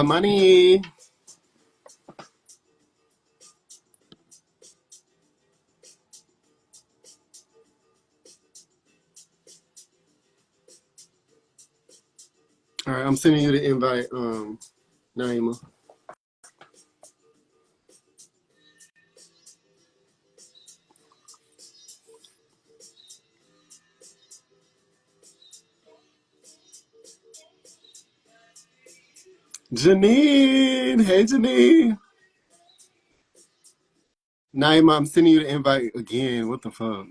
Money. All right, I'm sending you the invite, Naima. Janine. Hey, Janine. Naima, I'm sending you the invite again. What the fuck?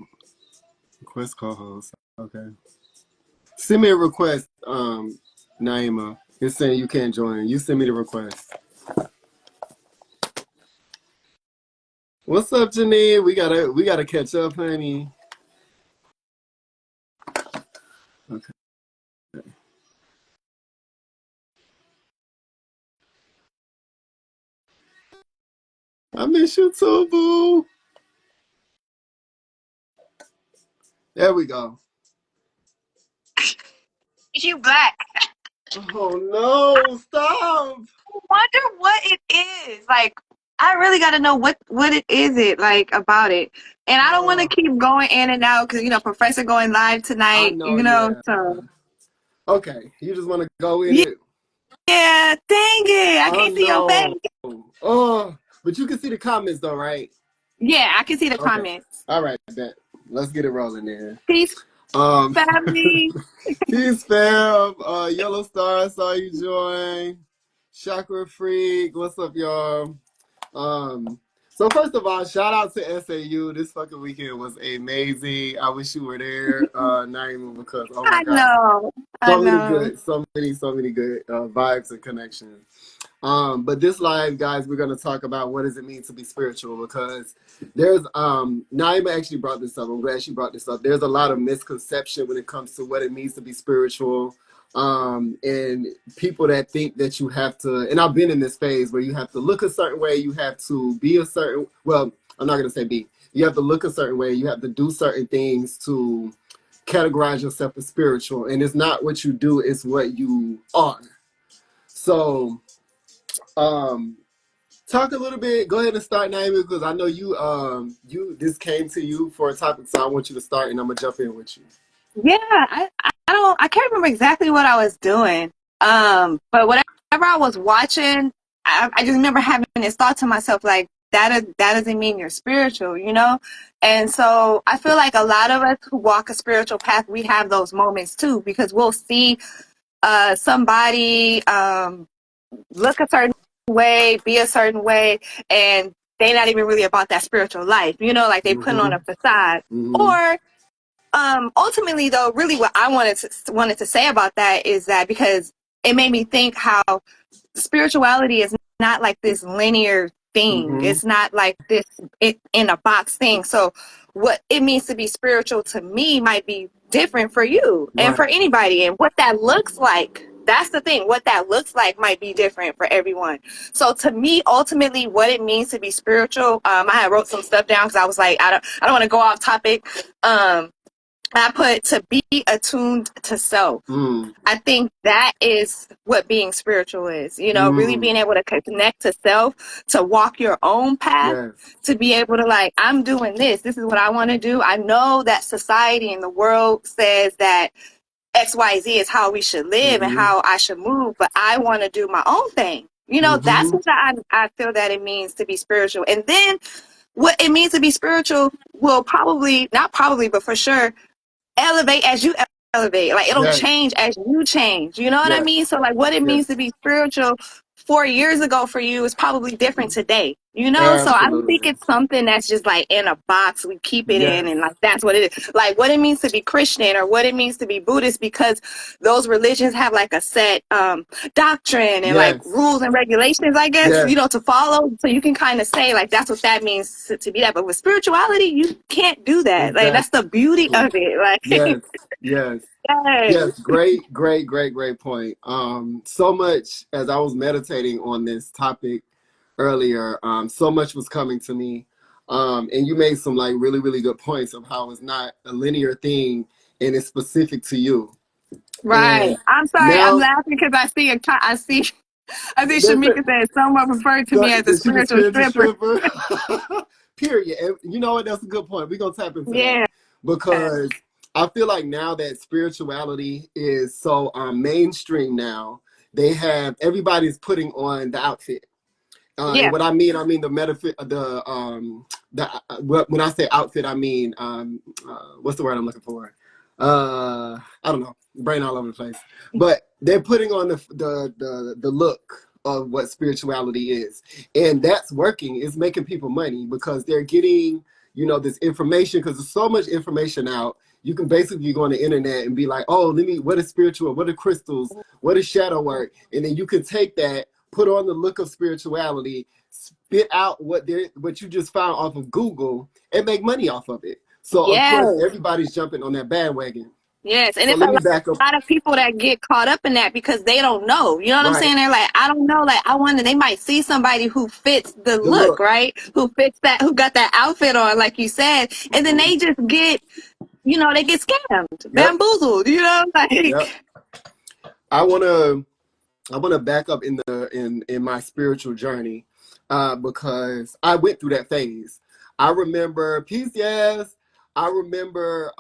Request co-host. Okay. Send me a request, Naima. It's saying you can't join. You send me the request. What's up, Janine? We gotta catch up, honey. Okay. I miss you too, boo. There we go. You black. Oh no, stop. I wonder what it is. Like, I really got to know what it is it like about it. And I don't want to Oh, keep going in and out because Professor going live I tonight. know, yeah. So Okay, you just want to go in yeah, it. yeah. Dang it, I Oh can't see your no. face. Oh, but you can see the comments though, right? Yeah, I can see the Okay. comments. All right, bet. Let's get it rolling then. Peace, Um, family. peace, fam. Yellow Star, I saw you join. Chakra Freak, what's up, y'all? Um, so first of all, shout out to SAU. This fucking weekend was amazing. I wish you were there, Naima, because oh my I god, know, I so many know. good, so many good vibes and connections. But this live, guys, we're gonna talk about what does it mean to be spiritual because there's Naima actually brought this up. I'm glad she brought this up. There's a lot of misconception when it comes to what it means to be spiritual. And people that think that you have to, and I've been in this phase where you have to look a certain way, you have to be a certain, well, I'm not gonna say be, you have to look a certain way, you have to do certain things to categorize yourself as spiritual. And it's not what you do, it's what you are. So um talk a little bit. Go ahead and start, Naomi, because I know you this came to you for a topic, so I want you to start, and I'm gonna jump in with you. Yeah, I can't remember exactly what I was doing. But whatever I was watching, I just remember having this thought to myself like that doesn't mean you're spiritual. And so I feel like a lot of us who walk a spiritual path, we have those moments too, because we'll see somebody look a certain way, be a certain way, and they're not even really about that spiritual life, like they put on Mm-hmm. a facade. Mm-hmm. Or ultimately though, really what I wanted to say about that is that because it made me think how spirituality is not like this linear thing. Mm-hmm. It's not like this in a box thing. So what it means to be spiritual to me might be different for you and Right. for anybody. And what that looks like, that's the thing. What that looks like might be different for everyone. So to me, ultimately, what it means to be spiritual, I had wrote some stuff down because I was like, I don't want to go off topic. I put to be attuned to self. Mm. I think that is what being spiritual is, really Mm. being able to connect to self, to walk your own path, Yes. to be able to like, I'm doing this. This is what I want to do. I know that society and the world says that XYZ is how we should live and Mm-hmm. how I should move, but I want to do my own thing. That's Mm-hmm. what I feel that it means to be spiritual. And then what it means to be spiritual will probably, not probably, but for sure, elevate as you elevate. Like it'll Yes. change as you change. You know what I Yes. mean? So like what it means Yes. to be spiritual 4 years ago for you is probably different today. So I don't think Absolutely. it's something that's just like in a box we keep it in Yes. and like that's what it is. Like what it means to be Christian or what it means to be Buddhist because those religions have like a set doctrine and like Yes. rules and regulations, I guess, Yes. to follow. So you can kind of say like that's what that means to be that. But with spirituality, you can't do that. Like Exactly. that's the beauty of it. Like Yes. Yes. yes. Yes, great point. So much as I was meditating on this topic earlier, so much was coming to me. And you made some like really, really good points of how it's not a linear thing and it's specific to you. Right. And I'm sorry. I'm now, laughing because I see I think That's Shamika said someone referred to me as a that she's a spiritual spiritual stripper. stripper. Period. And you know what? That's a good point. We're gonna tap into that Yeah. because I feel like now that spirituality is so mainstream now, they have everybody's putting on the outfit. And Yeah. what I mean the metaphysic, when I say outfit, I mean what's the word I'm looking for? I don't know, brain all over the place. But they're putting on the look of what spirituality is, and that's working. It's making people money because they're getting this information because there's so much information out. You can basically go on the internet and be like, oh, what is spiritual? What are crystals? What is shadow work? And then you can take that, put on the look of spirituality, spit out what you just found off of Google, and make money off of it. So of Yes. course everybody's jumping on that bandwagon. Yes. And So it's a let me back up. lot of people that get caught up in that because they don't know. You know what I'm Right. saying? They're like, I don't know. Like, I wonder, they might see somebody who fits the The look, look. right? Who fits that, who got that outfit on, like you said. And then Mm-hmm. they just get, they get scammed, Yep. bamboozled, Yep. like, I wanna back up in my spiritual journey, because I went through that phase. I remember peace, yes. I remember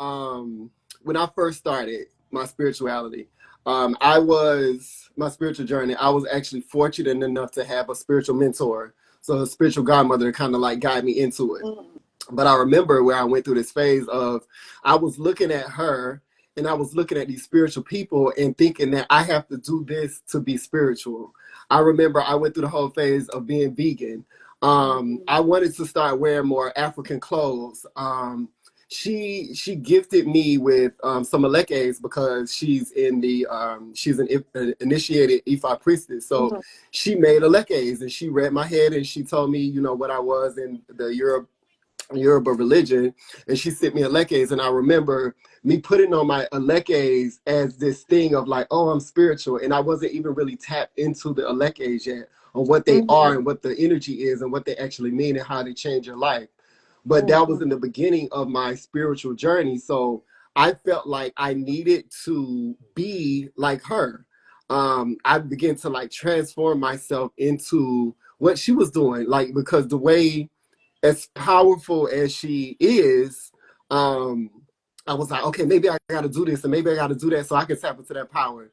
when I first started my spirituality. My spiritual journey. I was actually fortunate enough to have a spiritual mentor, so a spiritual godmother to kind of like guide me into it. But I remember where I went through this phase of I was looking at her and I was looking at these spiritual people and thinking that I have to do this to be spiritual. I remember I went through the whole phase of being vegan. I wanted to start wearing more African clothes. She gifted me with some alekes because she's an initiated Ifa priestess. So she made alekes and she read my head and she told me what I was in the Yoruba religion, and she sent me alekes, and I remember me putting on my alekes as this thing of like, oh, I'm spiritual, and I wasn't even really tapped into the alekes yet, on what they are and what the energy is and what they actually mean and how they change your life. But that was in the beginning of my spiritual journey, so I felt like I needed to be like her. I began to like transform myself into what she was doing, like because the way as powerful as she is, um, I was like, okay, maybe I got to do this and maybe I got to do that so I can tap into that power.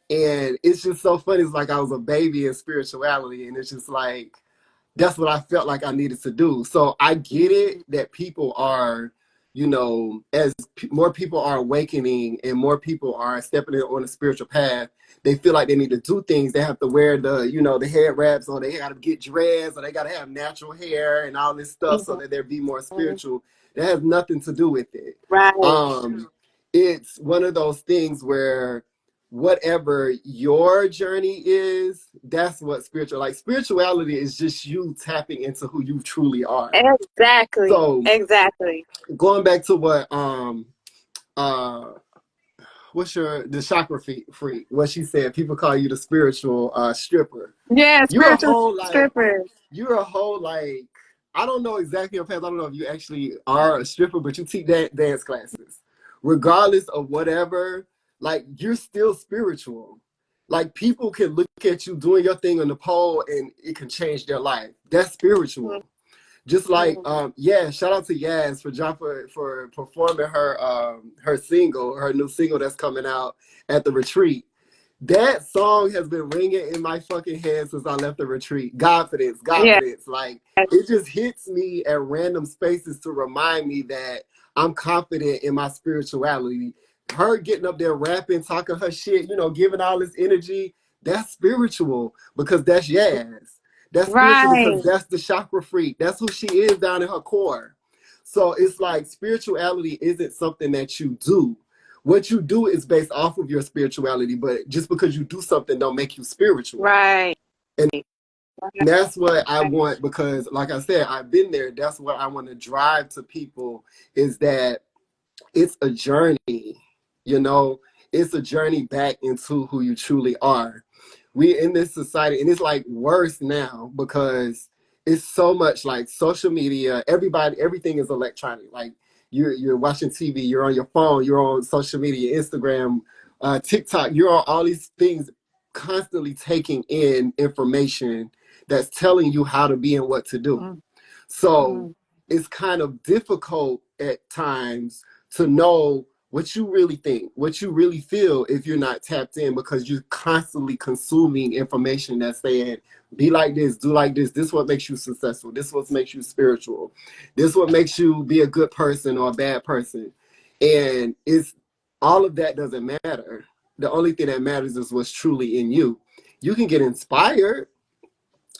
And it's just so funny. It's like I was a baby in spirituality, and it's just like that's what I felt like I needed to do. So I get it that people are, as more people are awakening and more people are stepping in on a spiritual path, they feel like they need to do things. They have to wear the head wraps, or they got to get dressed, or they got to have natural hair and all this stuff so that they'll be more spiritual. That has nothing to do with it. right, It's one of those things where whatever your journey is, that's what spirituality is, just you tapping into who you truly are. exactly, So exactly. going back to what uh the chakra freak, what she said, people call you the spiritual stripper. Yeah, You're a spiritual whole like strippers. you're a whole like I don't know exactly your path. I don't know if you actually are a stripper, but you teach dance classes. Regardless of whatever, like you're still spiritual. Like people can look at you doing your thing on the pole and it can change their life. That's spiritual. Just like yeah, shout out to Yaz for performing her new single that's coming out at the retreat. That song has been ringing in my fucking head since I left the retreat. Confidence, Yeah, confidence. Like it just hits me at random spaces to remind me that I'm confident in my spirituality. Her getting up there rapping, talking her shit, giving all this energy, that's spiritual because that's Yaz. That's spiritual because right, that's the chakra freak. That's who she is down in her core. So it's like spirituality isn't something that you do. What you do is based off of your spirituality, but just because you do something don't make you spiritual. right, And that's what I want because like I said, I've been there. That's what I want to drive to people is that it's a journey, you know, it's a journey back into who you truly are. We in this society, and it's like worse now because it's so much like social media, everything is electronic. Like you're watching TV, you're on your phone, you're on social media, Instagram, TikTok, you're on all these things constantly taking in information that's telling you how to be and what to do. Mm-hmm. So it's kind of difficult at times to know what you really think, what you really feel if you're not tapped in, because you're constantly consuming information that's saying, be like this, do like this. This is what makes you successful. This is what makes you spiritual. This is what makes you be a good person or a bad person. And it's all of that doesn't matter. The only thing that matters is what's truly in you. You can get inspired.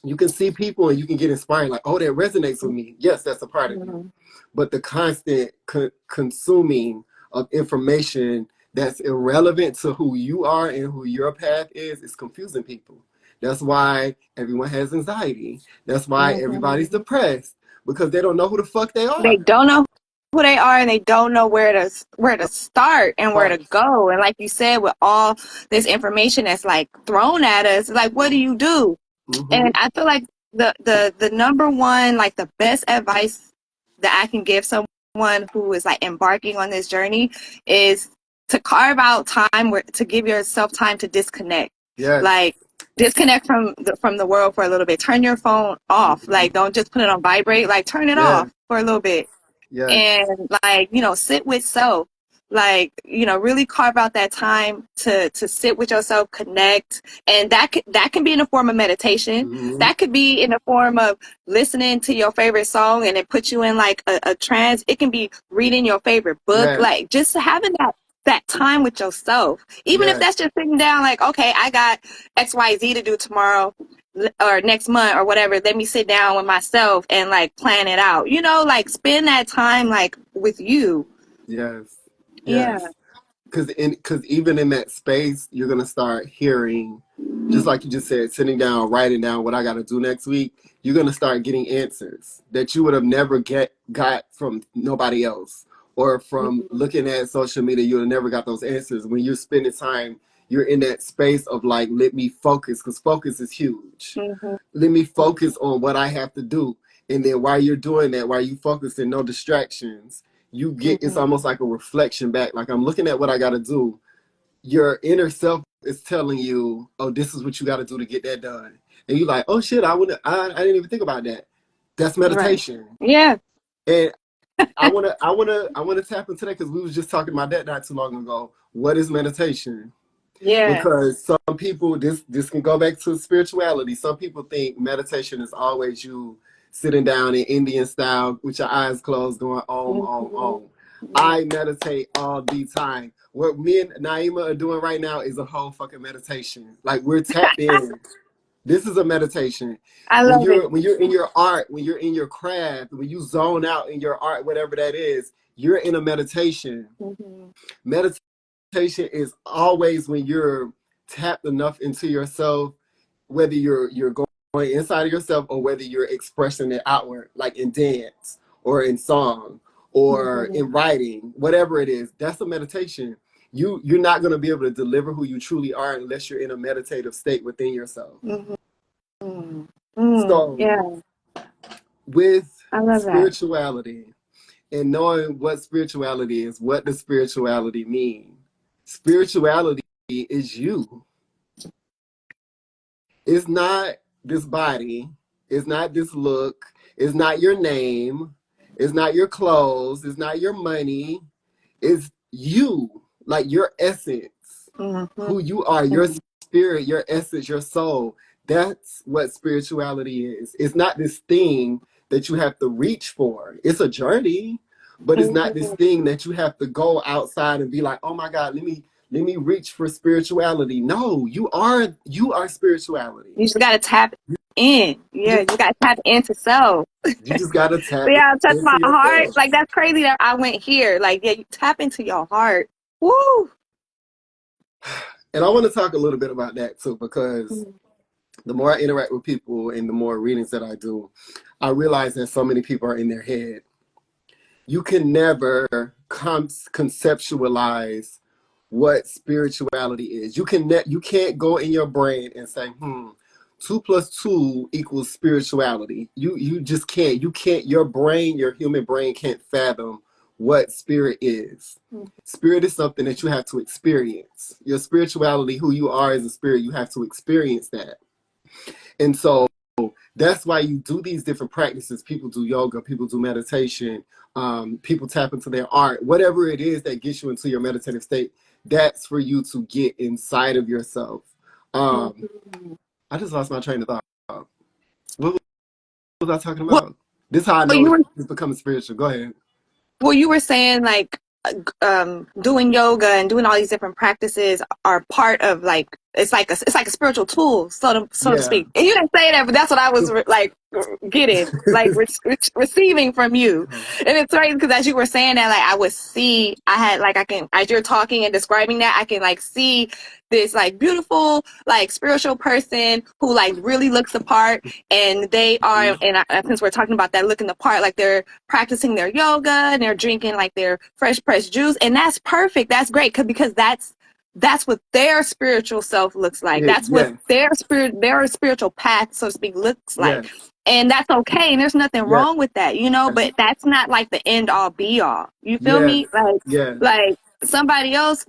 You can see people and you can get inspired, like, oh, that resonates with me. Yes, that's a part of you. Mm-hmm. But the constant consuming of information that's irrelevant to who you are and who your path is confusing people. That's why everyone has anxiety. That's why everybody's Mm-hmm. depressed, because they don't know who the fuck they They are. don't know who they are, and they don't know where to start and where to Right. go. And like you said, with all this information that's like thrown at us, like what do you do? Mm-hmm. And I feel like the number one, like the best advice that I can give someone who is like embarking on this journey is to carve out time to give yourself time to disconnect. Yes. Like disconnect from the world for a little bit. Turn your phone off. Mm-hmm. Like don't just put it on vibrate. Like turn it Yes. off for a little bit Yes. and like sit with self, like really carve out that time to sit with yourself, connect. And that can be in the form of meditation, Mm-hmm. that could be in the form of listening to your favorite song and it puts you in like a trance. It can be reading your favorite book, Yes. like just having that time with yourself, even if Yes. that's just sitting down like, okay, I got XYZ to do tomorrow or next month or whatever. Let me sit down with myself and like plan it out, like spend that time like with you. Yes. Yeah. Yes. Because even in that space, you're gonna start hearing, just like you just said, sitting down, writing down what I got to do next week. You're gonna start getting answers that you would have never got from nobody else, or from Mm-hmm. looking at social media. You would have never got those answers when you're spending time. You're in that space of like, let me focus, because focus is huge. Mm-hmm. Let me focus on what I have to do, and then while you're doing that, while you focus and no distractions, you get, it's Mm-hmm. almost like a reflection back. Like, I'm looking at what I got to do. Your inner self is telling you, oh, this is what you got to do to get that done. And you're like, oh shit, I didn't even think about that. That's Right. meditation. Yeah. And I wanna tap into that, because we was just talking about that not too long ago. What is meditation? Yeah. Because some people, this can go back to spirituality. Some people think meditation is always you sitting down in Indian style with your eyes closed, going Mm-hmm. om. I meditate all the time. What me and Naima are doing right now is a whole fucking meditation. Like, we're tapped in. This is a meditation. I When love it. you're in your art, when you're in your craft, when you zone out in your art, whatever that is, you're in a meditation. Mm-hmm. Meditation is always when you're tapped enough into yourself, whether you're going inside of yourself or whether you're expressing it outward, like in dance or in song or Mm-hmm. in writing, whatever it is. That's a meditation. You're not going to be able to deliver who you truly are unless you're in a meditative state within yourself. Mm-hmm. Mm, So yeah, with I love that. spirituality, and knowing what spirituality is, what does spirituality mean? Spirituality is you. It's not this body. It's not this look. It's not your name. It's not your clothes. It's not your money. It's you, like your essence, Mm-hmm. who you are, your spirit, your essence, your soul. That's what spirituality is. It's not this thing that you have to reach for. It's a journey, but it's not this Mm-hmm. thing that you have to go outside and be like, oh my God, let me reach for spirituality. No, you are spirituality. You just gotta tap in. You Yeah, you just, just gotta tap into self. you just gotta tap But yeah, touch into my heart. yourself. Like that's crazy that I went here. Like, yeah, you tap into your heart. Woo. And I want to talk a little bit about that too, because the more I interact with people and the more readings that I do, I realize that so many people are in their head. You can never conceptualize what spirituality is. You can't go in your brain and say, 2 plus 2 equals spirituality. You just can't. You can't. Your brain, your human brain, can't fathom what spirit is. Spirit is something that you have to experience. Your spirituality, who you are as a spirit, you have to experience that. And so that's why you do these different practices. People do yoga, people do meditation, people tap into their art, whatever it is that gets you into your meditative state. That's for you to get inside of yourself. I just lost my train of thought. What was I talking Well, about? This is how I know you were it's becoming spiritual. Go ahead. well, you were saying like doing yoga and doing all these different practices are part of like it's like a spiritual tool, so to Yeah. speak. And you didn't say that, but that's what I was getting, like receiving from you. And it's right because as you were saying that, like I would see, I had like I can as you're talking and describing that, I can like see this like beautiful like spiritual person who like really looks the part, and they are, and since we're talking about that looking the part, like they're practicing their yoga and they're drinking like their fresh pressed juice, and that's perfect. That's great because that's what their spiritual self looks like. That's what Yes. their spiritual path, so to speak, looks like. Yes. And that's okay. And there's nothing Yes. wrong with that, you know, but that's not like the end all be all. You feel Yes. me? Yes. Like somebody else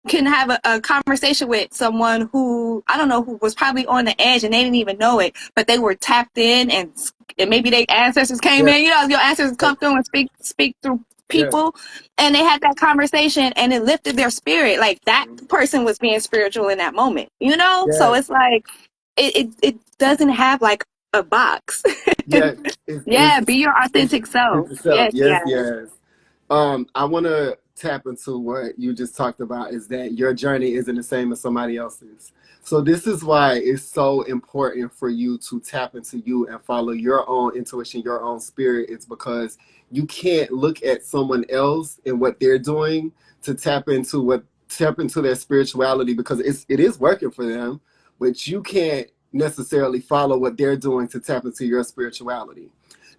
can have a conversation with someone who I don't know who was probably on the edge and they didn't even know it, but they were tapped in, and maybe their ancestors came Yes. in. You know, your ancestors come through and speak through Yes. people, and they had that conversation and it lifted their spirit. Like that person was being spiritual in that moment. You know, so Yes. it's like it doesn't have like a box. Yes. Yeah, be your authentic self. It's itself. Yes, Yes. yes. Yes. I want to tap into what you just talked about is that your journey isn't the same as somebody else's. So this is why it's so important for you to tap into you and follow your own intuition, your own spirit. It's because you can't look at someone else and what they're doing to tap into their spirituality because it is working for them, but you can't necessarily follow what they're doing to tap into your spirituality.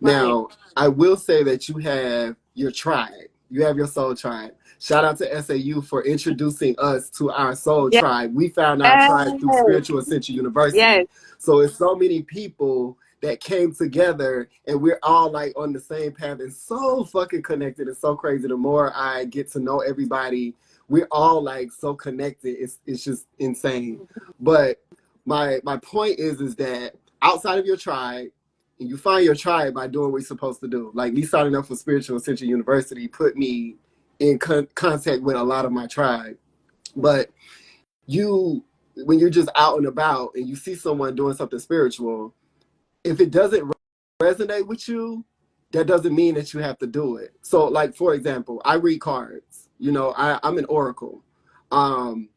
Right. Now, I will say that you have your tribe. You have your soul tribe. Shout out to SAU for introducing us to our soul Yes. tribe. We found our tribe through Spiritual Ascension University. Yes. So it's so many people that came together and we're all like on the same path and so fucking connected. It's so crazy. The more I get to know everybody, we're all like so connected. It's just insane. But my point is that outside of your tribe, and you find your tribe by doing what you're supposed to do. Like me signing up for Spiritual Ascension University put me in contact with a lot of my tribe. But when you're just out and about and you see someone doing something spiritual, if it doesn't resonate with you, that doesn't mean that you have to do it. So, like for example, I read cards. You know, I'm an oracle. Um,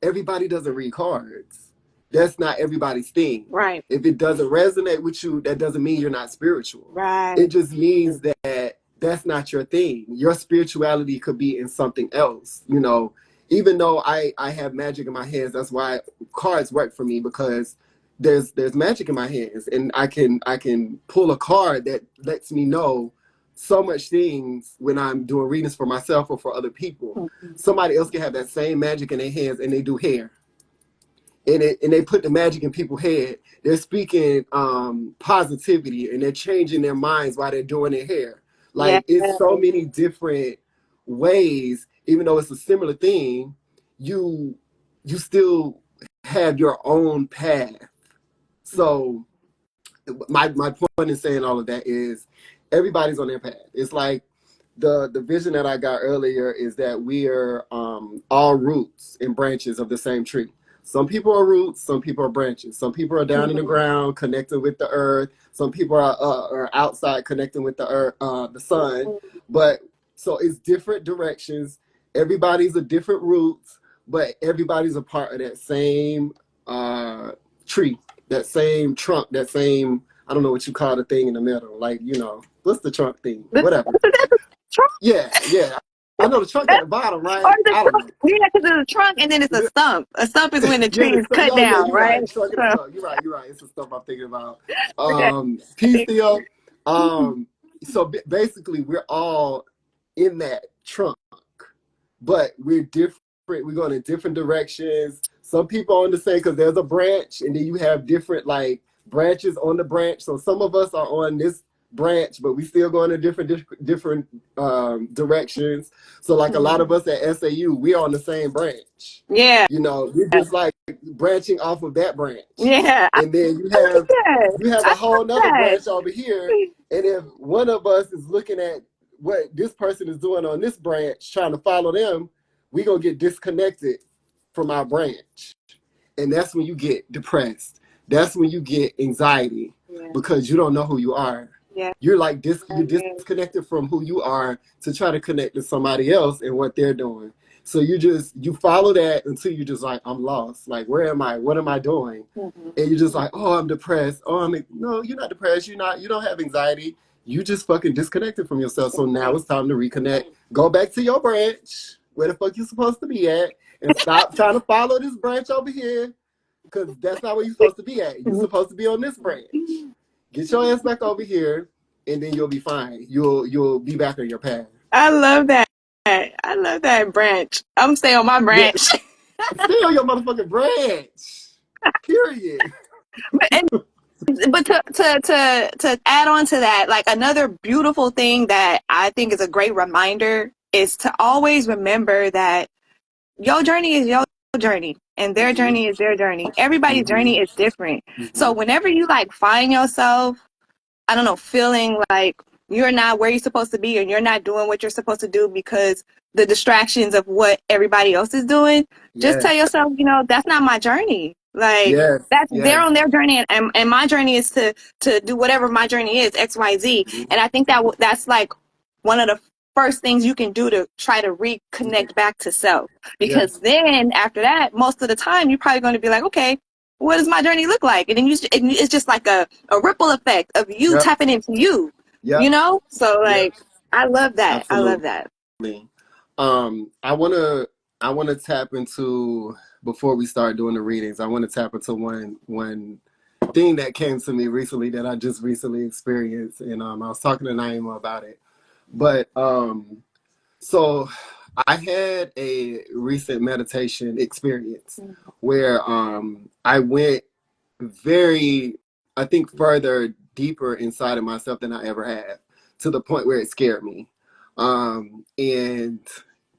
Everybody doesn't read cards. That's not everybody's thing. Right. If it doesn't resonate with you, that doesn't mean you're not spiritual. Right. It just means that that's not your thing. Your spirituality could be in something else. You know, even though I have magic in my hands, that's why cards work for me because there's magic in my hands and I can pull a card that lets me know so much things when I'm doing readings for myself or for other people. Somebody else can have that same magic in their hands and they do hair. And they put the magic in people's head. They're speaking positivity and they're changing their minds while they're doing their hair. Yeah. Like it's so many different ways, even though it's a similar thing, you still have your own path. So my point in saying all of that is everybody's on their path. It's like the vision that I got earlier is that we are all roots and branches of the same tree. Some people are roots, some people are branches. Some people are down in the ground, connected with the earth. Some people are outside, connecting with the earth, the sun. But so it's different directions. Everybody's a different roots, but everybody's a part of that same tree, that same trunk, that same, I don't know what you call the thing in the middle. Like, you know, what's the trunk thing? Whatever. Trunk, Yeah, yeah. I know the trunk at the bottom, or right? the I don't trunk, know. yeah, because it's a trunk and then it's a stump. A stump is when the Yeah, tree is cut oh yeah, down, you're right? right. Trunk and the So, stump. You're right. You're right. It's the stuff I'm thinking about. okay. Peace, Theo. So basically, we're all in that trunk, but we're different. We're going in different directions. Some people on the same because there's a branch, and then you have different like branches on the branch. So some of us are on this branch, but we still going in different directions. So like a lot of us at SAU, we're on the same branch. Yeah. You know, we're just like branching off of that branch. Yeah. And then I like that. you have I a whole like nother that. branch over here. And if one of us is looking at what this person is doing on this branch, trying to follow them, we gonna get disconnected from our branch. And that's when you get depressed. That's when you get anxiety Yeah. because you don't know who you are. Yeah. You're like you're disconnected from who you are to try to connect to somebody else and what they're doing. So you follow that until you're just like, I'm lost. Like, where am I? What am I doing? Mm-hmm. And you're just like, oh, I'm depressed. Oh, no, you're not depressed. You don't have anxiety. You just fucking disconnected from yourself. So now it's time to reconnect. Go back to your branch, where the fuck you supposed to be at, and stop trying to follow this branch over here, because that's not where you're supposed to be at. You're supposed to be on this branch. Get your ass back over here, and then you'll be fine. You'll be back on your path. I love that. I love that branch. I'm stay on my Yeah, branch. stay on your motherfucking branch. Period. and but to add on to that, like another beautiful thing that I think is a great reminder is to always remember that your journey is your journey and their Mm-hmm. journey is their journey. Everybody's Mm-hmm. journey is different. So Mm-hmm. whenever you like find yourself, I don't know, feeling like you're not where you're supposed to be and you're not doing what you're supposed to do because the distractions of what everybody else is doing, just tell Yes. yourself, that's not my journey. Like Yes. that's they're Yes. on their journey and my journey is to do whatever my journey is, XYZ. Mm-hmm. And I think that's like one of the first things you can do to try to reconnect back to self. Because Yes. then after that, most of the time you're probably going to be like, okay, what does my journey look like? And then it's just like a ripple effect of you Yep. tapping into you, Yep. So Yep. like, I love that. I love Absolutely. that. I wanna tap into, before we start doing the readings, I wanna tap into one thing that came to me recently that I just recently experienced, and I was talking to Naima about it. But so I had a recent meditation experience where I went very, I think, further deeper inside of myself than I ever have, to the point where it scared me. And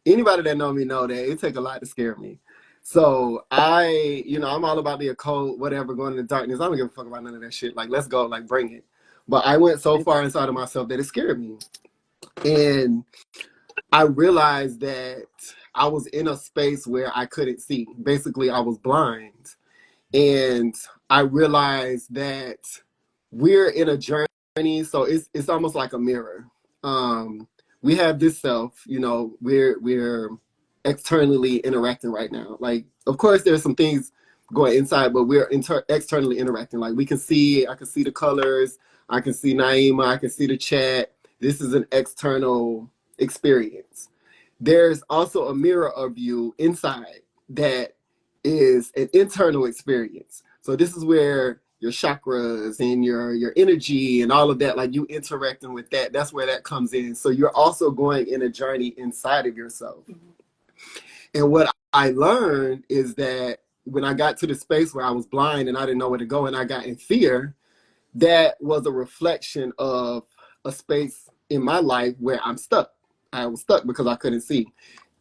anybody that know me know that it take a lot to scare me. So I'm all about the occult, whatever, going into darkness. I don't give a fuck about none of that shit. Like, let's go, like, bring it. But I went so far inside of myself that it scared me. And I realized that I was in a space where I couldn't see. Basically, I was blind. And I realized that we're in a journey, so it's almost like a mirror. We have this self, we're externally interacting right now. Like, of course, there's some things going inside, but we're externally interacting. Like, I can see the colors, I can see Naima, I can see the chat. This is an external experience. There's also a mirror of you inside that is an internal experience. So this is where your chakras and your energy and all of that, like you interacting with that, that's where that comes in. So you're also going in a journey inside of yourself. And what I learned is that when I got to the space where I was blind and I didn't know where to go and I got in fear, that was a reflection of a space in my life where I'm stuck. I was stuck because I couldn't see.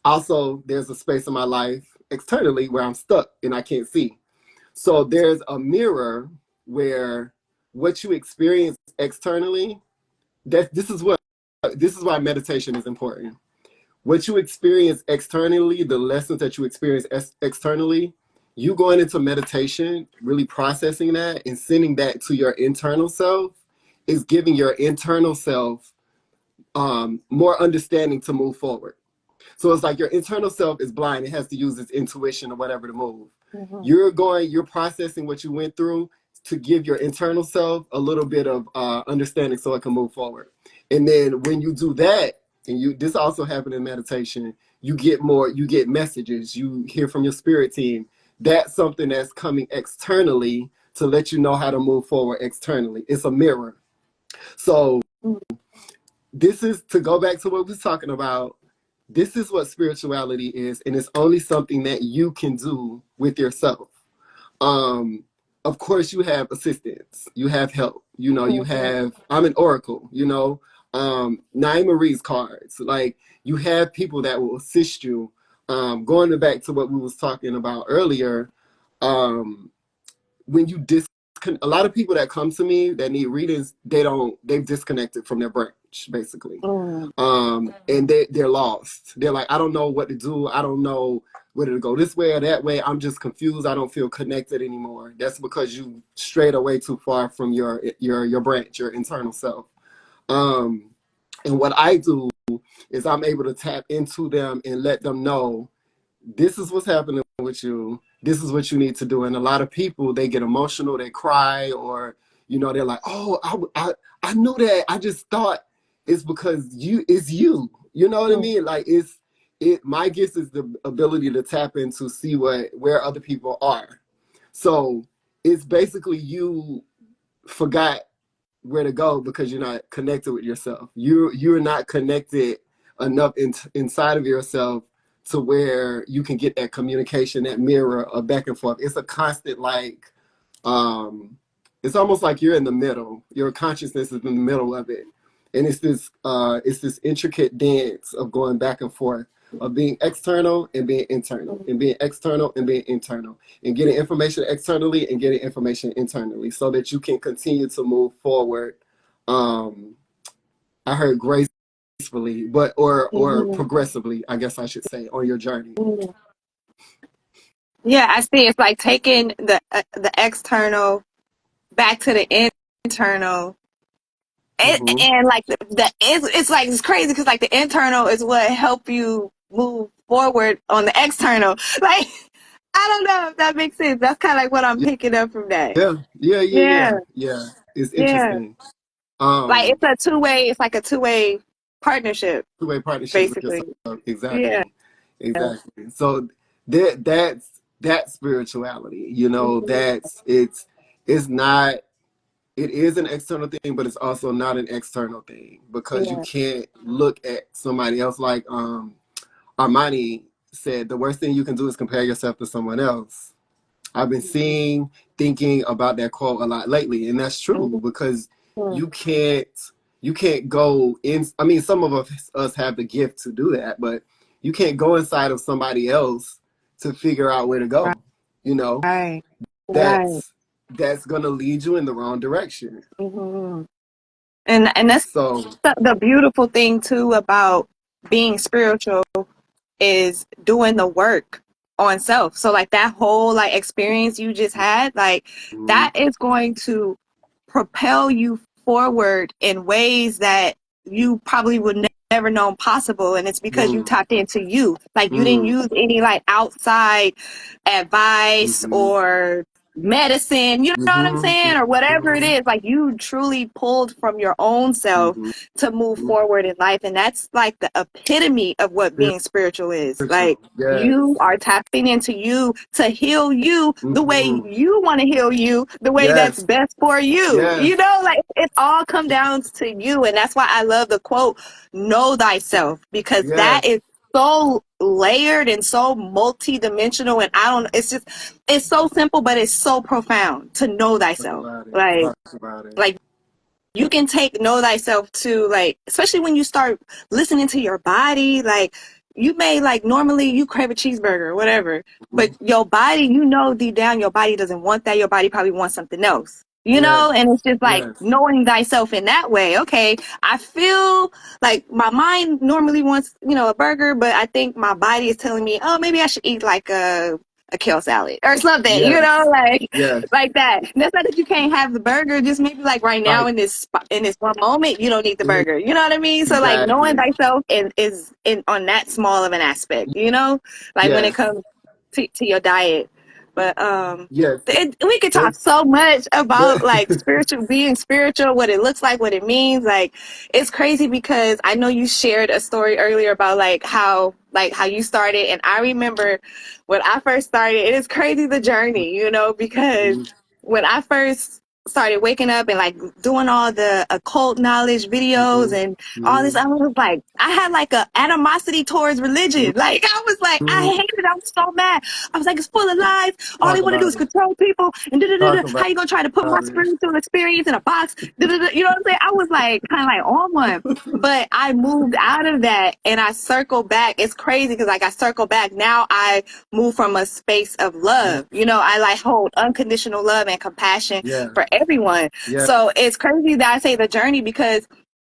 Also, there's a space in my life externally where I'm stuck and I can't see. So there's a mirror where what you experience externally, this is why meditation is important. What you experience externally, the lessons that you experience externally, you going into meditation, really processing that and sending that to your internal self is giving your internal self more understanding to move forward. So it's like your internal self is blind. It has to use its intuition or whatever to move. Mm-hmm. You're processing what you went through to give your internal self a little bit of understanding so it can move forward. And then when you do that, this also happened in meditation, you get messages, you hear from your spirit team. That's something that's coming externally to let you know how to move forward externally. It's a mirror. So this is to go back to what we were talking about. This is what spirituality is, and it's only something that you can do with yourself. of course you have assistance, you have help, you know, you Mhm. have, I'm an oracle, you know, Naima reads cards, like you have people that will assist you. Going back to what we was talking about earlier, um, when you a lot of people that come to me that need readings, they've disconnected from their branch basically. Mm. And they're lost. They're like, I don't know what to do. I don't know whether to go this way or that way. I'm just confused. I don't feel connected anymore. That's because you strayed away too far from your branch, your internal self. Um, and what I do is I'm able to tap into them and let them know this is what's happening with you. This is what you need to do. And a lot of people, they get emotional, they cry, or you know, they're like, oh, I knew that. I just thought it's because it's you. You know what I Mm. mean? Like it. My gift is the ability to tap into see where other people are. So it's basically you forgot where to go because you're not connected with yourself. You're not connected enough inside of yourself to where you can get that communication, that mirror, or back and forth. It's a constant like, um, it's almost like you're in the middle. Your consciousness is in the middle of it, and it's this intricate dance of going back and forth, of being external and being internal, and being external and being internal, and getting information externally and getting information internally, so that you can continue to move forward. Um, I heard gracefully, but or Mhm. progressively, I guess I should say, on your journey. Mhm. Yeah, I see. It's like taking the external back to the internal, Mm-hmm. and like it's like it's crazy because like the internal is what help you move forward on the external. Like I don't know if that makes sense. That's kind of like what I'm picking up from that. Yeah, yeah, yeah, Yeah, yeah, yeah. It's yeah. interesting. Like Um, it's a two way. It's like a two-way partnership, two-way partnership with basically. yourself. Yeah. Exactly, exactly. So that's spirituality. You know, Mhm. it's not. It is an external thing, but it's also not an external thing because you Yeah. can't look at somebody else like Armani said. The worst thing you can do is compare yourself to someone else. I've been thinking about that quote a lot lately, and that's true Mhm. because you can't you can't go in. I mean, some of us have the gift to do that, but you can't go inside of somebody else to figure out where to go. You know, Right. Right. that's that's gonna lead you in the wrong direction. Hmm. And that's So, the beautiful thing too about being spiritual is doing the work on self. So like that whole like experience you just had, like mm, that is going to propel you forward in ways that you probably would never known possible, and it's because you mm, tapped into you. Like you didn't mm, use any like outside advice mm-hmm, or medicine, you know what I'm mm-hmm, saying, or whatever it mm-hmm, is. Like you truly pulled from your own self mm-hmm, to move mm-hmm. forward in life. And that's like the epitome of what being spiritual is. Spiritual, Like you yes, are tapping into you to heal you the way mm-hmm, you want to heal you, the way that's yes, best for you. yes, You know, like it all come down to you. And that's why I love the quote, know thyself, because that yes. is so layered and so multi-dimensional. And I don't, it's just, it's so simple, but it's so profound to know Talk thyself. about it. Like, Talk about it. like you can take know thyself to like, especially when you start listening to your body, like you may like normally you crave a cheeseburger or whatever, but Mhm. your body, you know, deep down your body doesn't want that. Your body probably wants something else, you Yes, know. And it's just like yes. knowing thyself in that way. Okay, I feel like my mind normally wants, you know, a burger, but I think my body is telling me, oh, maybe I should eat like a kale salad or something, you know, Yes, yes. like that. And that's not that you can't have the burger, just maybe like right now Right. in this one moment, you don't need the burger. You know what I mean? So like knowing Exactly. thyself is in on that small of an aspect, you know, like when it Yes, comes to your diet. But yes. we could talk There's so much about like the spiritual, being spiritual, what it looks like, what it means. Like it's crazy because I know you shared a story earlier about like how you started, and I remember when I first started. It is crazy the journey, you know, because when I first started waking up and like doing all the occult knowledge videos and all this, I was like, I had like a animosity towards religion. Like I was like, I hated it. I was so mad. I was like, it's full of lies. All they Talk want to do about is it. control people. And Talk how about you gonna try to put my it. spiritual experience in a box? You know what I'm saying? I was like kind of like on one. But I moved out of that and I circled back. It's crazy because like I circle back now. I move from a space of love. Yes. I like hold unconditional love and compassion Yeah. for everyone. Yeah. So it's crazy that I say the journey because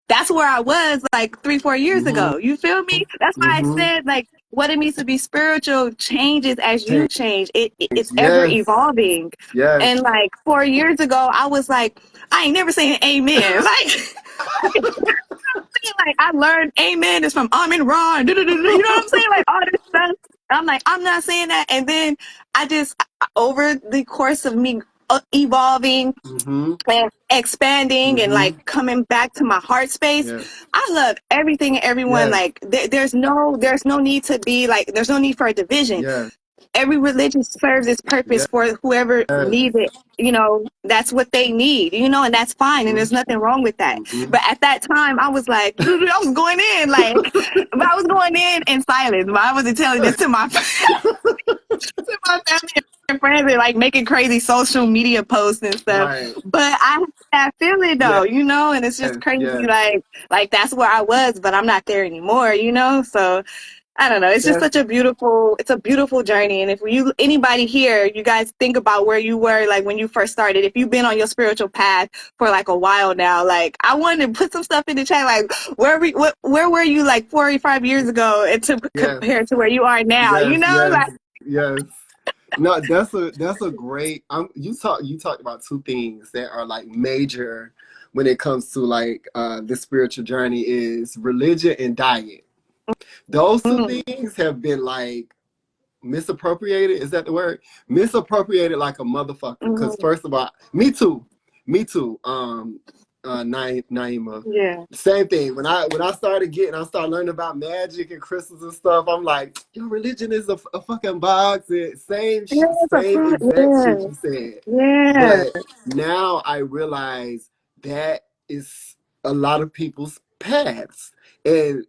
that's where I was like 3-4 years Mm-hmm. ago. You feel me? That's why I Mm-hmm. said like what it means to be spiritual changes as you Change. change. It's ever Yes. evolving. Yes. And like 4 years ago, I was like, I ain't never saying amen. Like I learned amen is from Amin Ra and you know what I'm saying? Like all this stuff. I'm like, I'm not saying that. And then I just, over the course of me evolving Mm-hmm. and expanding and Mm-hmm. like coming back to my heart space, Yes. I love everything and everyone. Yes. Like there's no need to be like, there's no need for a division. Yes. Every religion serves its purpose Yes. for whoever Yes. needs it. That's what they need, and that's fine. And there's nothing wrong with that. Mm-hmm. But at that time, I was like, I was going in, like, but I was going in silence. But I wasn't telling this to my, to my family and friends and like making crazy social media posts and stuff. Right. But I had that feeling though, Yes. and it's just crazy. Yes. Like that's where I was, but I'm not there anymore. So I don't know. It's just Yes. it's a beautiful journey. And if anybody here, you guys think about where you were, like when you first started, if you've been on your spiritual path for like a while now, like I wanted to put some stuff in the chat, like where were you like 4 or 5 years ago and to Yes. compare to where you are now, Yes. Yes. like, Yes. No, that's a great. You talked about two things that are like major when it comes to like the spiritual journey is religion and diet. Those two mm, things have been like misappropriated. Is that the word? Misappropriated like a motherfucker. Because mm, first of all, me too. Naima. yeah, Same thing. When I started learning about magic and crystals and stuff, I'm like, your religion is a fucking box. yeah, it's a Same exact yeah, shit you said. yeah, But now I realize that is a lot of people's paths. And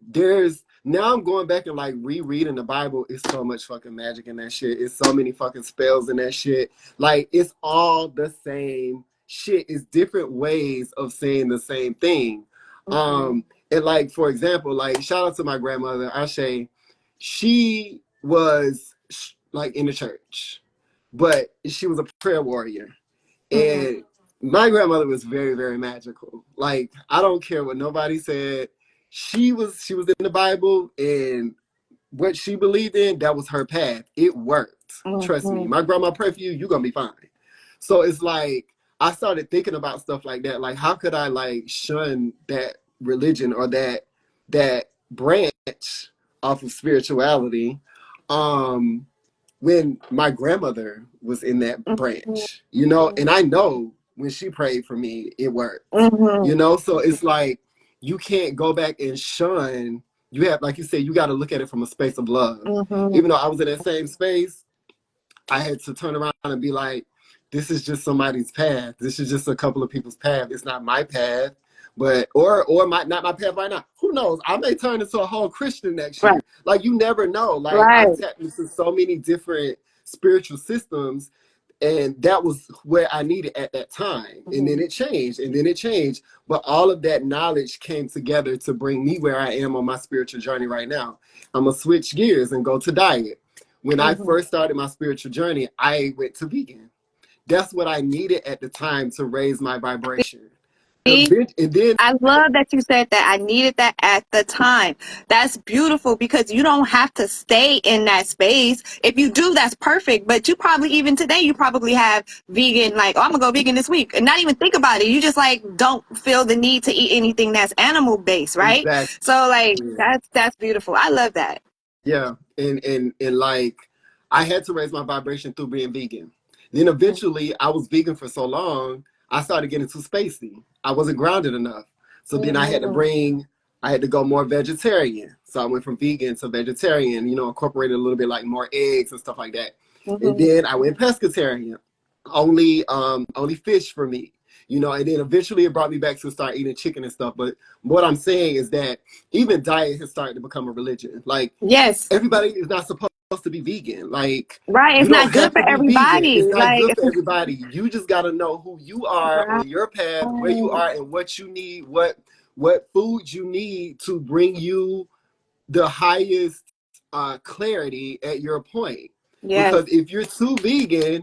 now I'm going back and like rereading the Bible. It's so much fucking magic in that shit. It's so many fucking spells in that shit. Like it's all the same shit. It's different ways of saying the same thing. mm-hmm, And like for example, like shout out to my grandmother, Ashe. She was like in the church, but she was a prayer warrior. mm-hmm, And my grandmother was very, very magical. Like I don't care what nobody said. She was in the Bible, and what she believed in, that was her path. It worked. Trust me. mm-hmm, My grandma pray for you, you're gonna be fine. So it's like I started thinking about stuff like that. Like how could I like shun that religion or that branch off of spirituality? Um when my grandmother was in that branch, and I know when she prayed for me, it worked, mm-hmm, so it's like you can't go back and shun. You have, like you said, you got to look at it from a space of love. mm-hmm, Even though I was in that same space, I had to turn around and be like, this is just somebody's path. This is just a couple of people's path. It's not my path, but or not my path right now. Who knows? I may turn into a whole Christian next right, year. Like you never know. Like right, I've tapped into so many different spiritual systems, and that was where I needed at that time. And then mm-hmm, it changed, and then it changed. But all of that knowledge came together to bring me where I am on my spiritual journey right now. I'm gonna switch gears and go to diet. When I mm-hmm. first started my spiritual journey, I went to vegan. That's what I needed at the time to raise my vibration. And then, I love that you said that. I needed that at the time. That's beautiful because you don't have to stay in that space. If you do, that's perfect. But you probably, even today, you probably have vegan, like, oh, I'm gonna go vegan this week and not even think about it. You just like don't feel the need to eat anything that's animal based, right? exactly. So like that's beautiful. I love that. Yeah, and like I had to raise my vibration through being vegan. Then eventually, I was vegan for so long, I started getting too spacey. I wasn't grounded enough. So then Mm-hmm. I had to go more vegetarian. So I went from vegan to vegetarian. Incorporated a little bit like more eggs and stuff like that. And Mm-hmm. then I went pescatarian, only fish for me. you know, and then eventually it brought me back to start eating chicken and stuff. But what I'm saying is that even diet has started to become a religion. Like, Yes. everybody is not supposed to be vegan. Like, Right. you It's don't not good have for to be vegan. everybody. It's not Like, good it's for everybody. You just got to know who you are right. on your path, where you are, and what you need, what foods you need to bring you the highest clarity at your point. Yes. Because if you're too vegan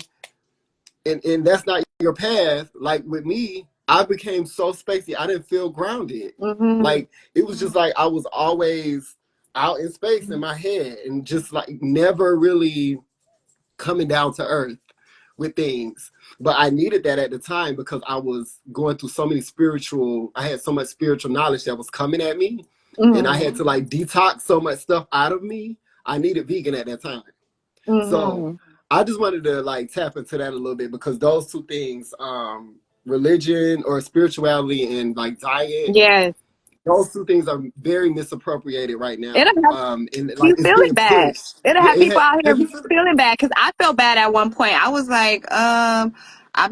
and that's not your path, like with me, I became so spacey. I didn't feel grounded. Mm-hmm. Like, it was just like I was always out in space in my head and just like never really coming down to earth with things. But I needed that at the time because I was going through so many I had so much spiritual knowledge that was coming at me. And I had Mm-hmm. to like detox so much stuff out of me. I needed vegan at that time. So Mm-hmm. I just wanted to like tap into that a little bit because those two things, religion or spirituality and like diet, Yes. those two things are very misappropriated right now. It'll have And like you it's feeling being bad. pushed. It'll Yeah, have people out here have you feel feeling bad because I felt bad at one point. I was like, I'm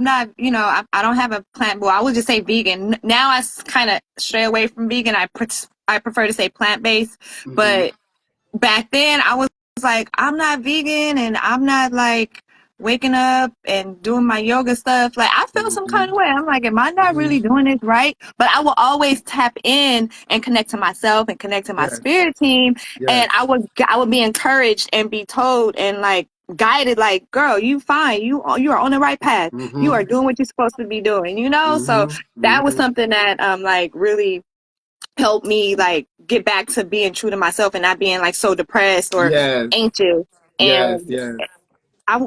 not, I don't have a plant. Well, I would just say vegan. Now I kind of stray away from vegan. I prefer to say plant based, mm-hmm. but back then I was like, I'm not vegan and I'm not like waking up and doing my yoga stuff. Like I felt some Mm-hmm. kind of way. I'm like, am I not Mm-hmm. really doing this right? But I will always tap in and connect to myself and connect to my Yes, spirit team. And yes. I would be encouraged and be told and like guided, like, girl, you fine. You are on the right path. You Mm-hmm. are doing what you're supposed to be doing, So Mm-hmm. that was Mm-hmm. something that like really help me like get back to being true to myself and not being like so depressed or Yes, anxious. yes, And yes.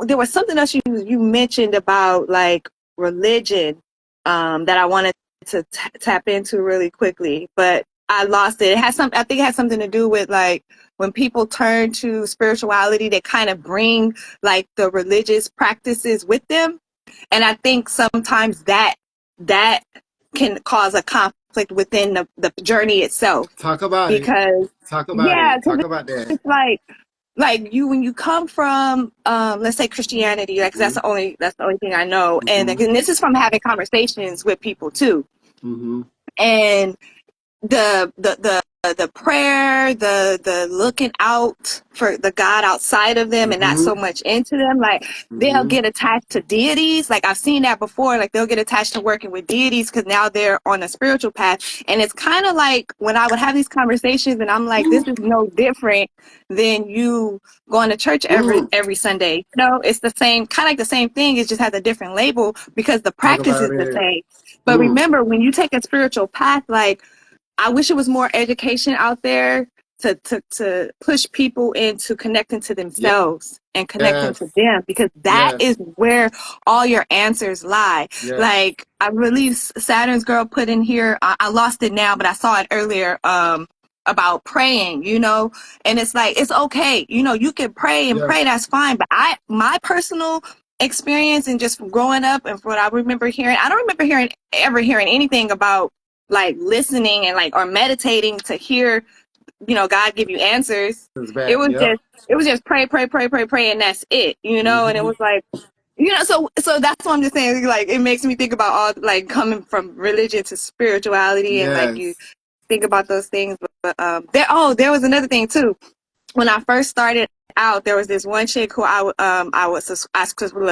there was something else you mentioned about like religion that I wanted to tap into really quickly, but I lost it. It has I think it has something to do with like when people turn to spirituality, they kind of bring like the religious practices with them, and I think sometimes that can cause a conflict within the journey itself Talk about it. because Talk about yeah, it. because Talk about that. it's like you when you come from let's say Christianity, like Mm-hmm. that's the only thing I know, and Mm-hmm. again this is from having conversations with people too, Mm-hmm. and the prayer, the looking out for the God outside of them and not Mm-hmm. so much into them, like they'll Mm-hmm. get attached to deities. Like I've seen that before. Like they'll get attached to working with deities because now they're on a spiritual path. And it's kind of like when I would have these conversations and I'm like, this is no different than you going to church Mm. every Sunday. It's the same, kind of like the same thing. It just has a different label because the Talk practice about is the it. same. But Mm. remember, when you take a spiritual path, like I wish it was more education out there to push people into connecting to themselves and connecting Yes. to them because that Yes. is where all your answers lie. Yes. Like I believe Saturn's girl put in here, I lost it now, but I saw it earlier, about praying, and it's like, it's okay. You can pray and Yes. pray, that's fine. But my personal experience and just growing up and from what I remember hearing, I don't remember ever hearing anything about like listening and like or meditating to hear God give you answers. It's it back. was Yep. just it was just pray, pray, pray, pray, pray, and that's it. And it Mm-hmm. was like, so that's what I'm just saying, like it makes me think about all like coming from religion to spirituality and like you Yes. think about those things. But there was another thing too. When I first started out, there was this one chick who I was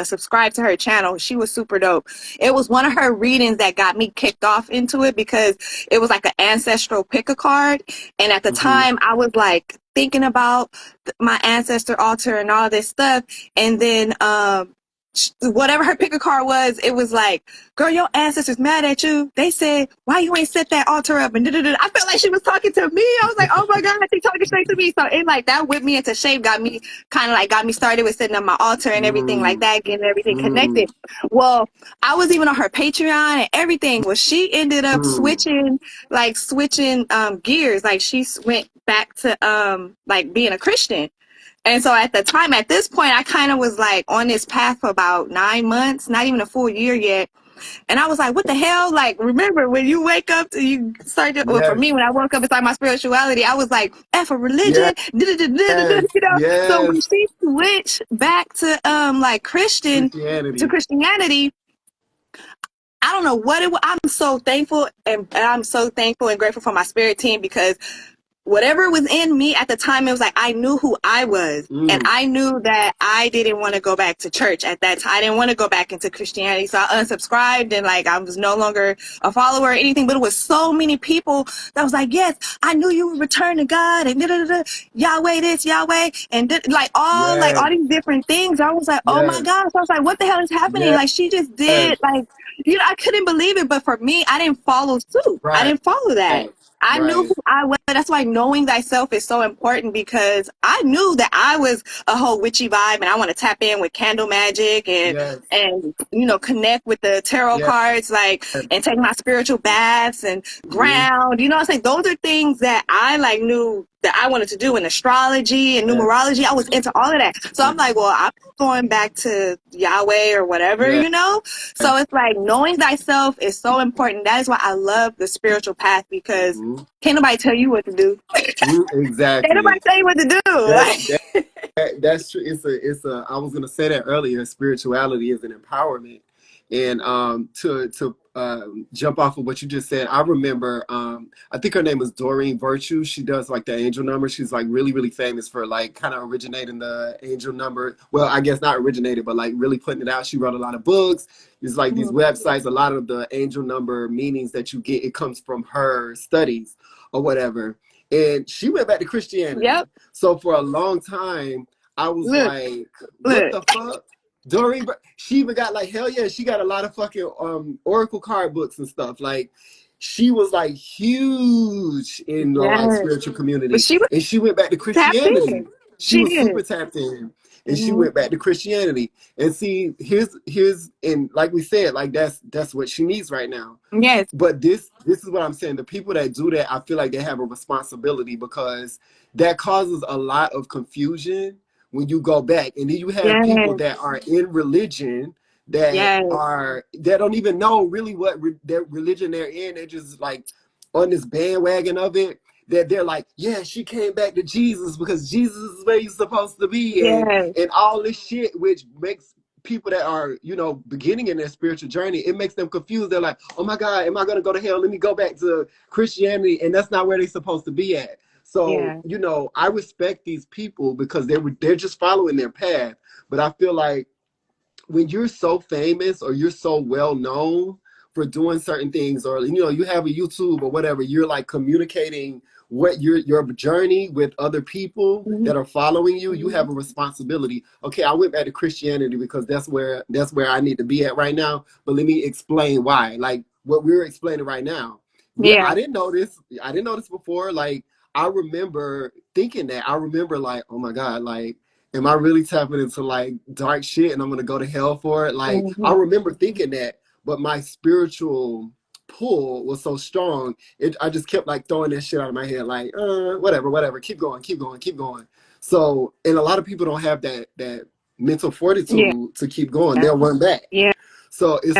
subscribe to her channel. She was super dope. It was one of her readings that got me kicked off into it because it was like an ancestral pick a card, and at the Mm-hmm. time I was like thinking about my ancestor altar and all this stuff, and then whatever her pick a card was, it was like, girl, your ancestors mad at you. They said, why you ain't set that altar up? And da-da-da. I felt like she was talking to me. I was like, oh my God, she's talking straight to me. So it like that whipped me into shape, got me started with setting up my altar and everything like Mm. that, getting everything Mm. connected. Well, I was even on her Patreon and everything. Well, she ended up Mm. switching gears. Like she went back to like being a Christian. And so at the time, at this point, I kind of was like on this path for about 9 months, not even a full year yet. And I was like, what the hell? Like, remember when you wake up you start to, well, for Yes. me, when I woke up inside my spirituality, I was like, F a religion, Yes. So Yes. when she switched back to, like to Christianity. Christianity, I don't know what it was. I'm so thankful, and I'm so thankful and grateful for my spirit team, because whatever was in me at the time, it was like I knew who I was. And I knew that I didn't want to go back to church at that time. I didn't want to go back into Christianity. So I unsubscribed, and like I was no longer a follower or anything. But it was so many people that was like, yes, I knew you would return to God, and Yahweh this, Yahweh, and like all Yes. these different things. I was like, oh my Yes. gosh. I was like, what the hell is happening? Yes. Like she just did, like, I couldn't believe it. But for me, I didn't follow suit. I Right. didn't follow that. I knew Right. who I was. That's why knowing thyself is so important, because I knew that I was a whole witchy vibe, and I want to tap in with candle magic Yes. and connect with the tarot Yes. cards, like, and take my spiritual baths and Mm-hmm. ground. You know what I'm saying? Those are things that I like knew that I wanted to do in astrology and Yes. numerology. I was into all of that. So I'm like, well, I'm going back to Yahweh or whatever, Yes. So it's like knowing thyself is so important. That is why I love the spiritual path, because Mm-hmm. can't nobody tell you what to do. Can't nobody Exactly. tell you what to do. That, Like, that that's true. It's a. I was gonna say that earlier. Spirituality is an empowerment, and to jump off of what you just said, I remember. I think her name is Doreen Virtue. She does like the angel number. She's like really really famous for like kind of originating the angel number. Well, I guess not originated, but like really putting it out. She wrote a lot of books. There's like these websites. A lot of the angel number meanings that you get, it comes from her studies or whatever. And she went back to Christianity. yep. So for a long time, I was Look, like, what look. the fuck? Doreen, she even got like, hell yeah, she got a lot of fucking Oracle card books and stuff. Like, she was like huge in the like Yes. spiritual But community. she was And she went back to tapped in. Christianity. She She was did. super tapped in. And she Mm-hmm. went back to Christianity. And see, here's and like we said, like that's what she needs right now. Yes. But this is what I'm saying. The people that do that, I feel like they have a responsibility, because that causes a lot of confusion when you go back. And then you have people Yes. that are in religion Yes. that don't even know really what their religion they're in. They're just like on this bandwagon of it. That they're like, yeah, she came back to Jesus because Jesus is where you're supposed to be, Yes. and all this shit, which makes people that are beginning in their spiritual journey, it makes them confused. They're like, oh my god, am I going to go to hell? Let me go back to Christianity. And that's not where they're supposed to be at. So Yeah. I respect these people because they're just following their path. But I feel like when you're so famous or you're so well known for doing certain things, or you have a YouTube or whatever, you're like communicating what your journey with other people Mm-hmm. that are following you. You have a responsibility. Okay, I went back to Christianity because that's where I need to be at right now, but let me explain why. Like what we're explaining right now, Yeah. I didn't know this before. Like I remember thinking that. I remember like, oh my god, like am I really tapping into like dark shit and I'm gonna go to hell for it? Like I Mm-hmm. remember thinking that, but my spiritual pull was so strong. I just kept like throwing that shit out of my head, like whatever, keep going, keep going, keep going. So, and a lot of people don't have that mental Yeah. fortitude to keep going. They'll run back. Yeah. So it's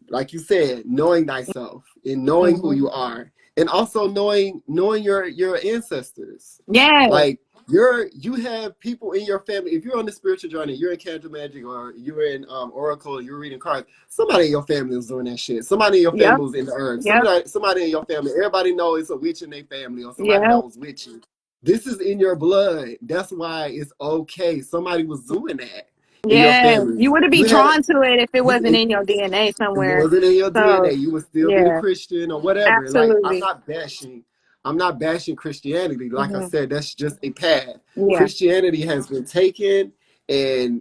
like you said, knowing thyself and knowing who Mm-hmm. you are, and also knowing your ancestors. Yes. Like you have people in your family. If you're on the spiritual journey, you're in candle magic or you're in oracle, you're reading cards. Somebody in your family was doing that shit. Somebody in your Yep. family was in the herbs. Yep. Somebody in your family. Everybody knows it's a witch in their family or somebody that Yep. was witchy. This is in your blood. That's why it's okay. Somebody was doing that in your Yes. family. You wouldn't be You had drawn to it if it wasn't you in your DNA it somewhere. wasn't in your DNA. So You would still be a yeah, Christian or whatever. Like absolutely. I'm not bashing Christianity. Like I Mm-hmm. said, that's just a path. Yeah. Christianity has been taken and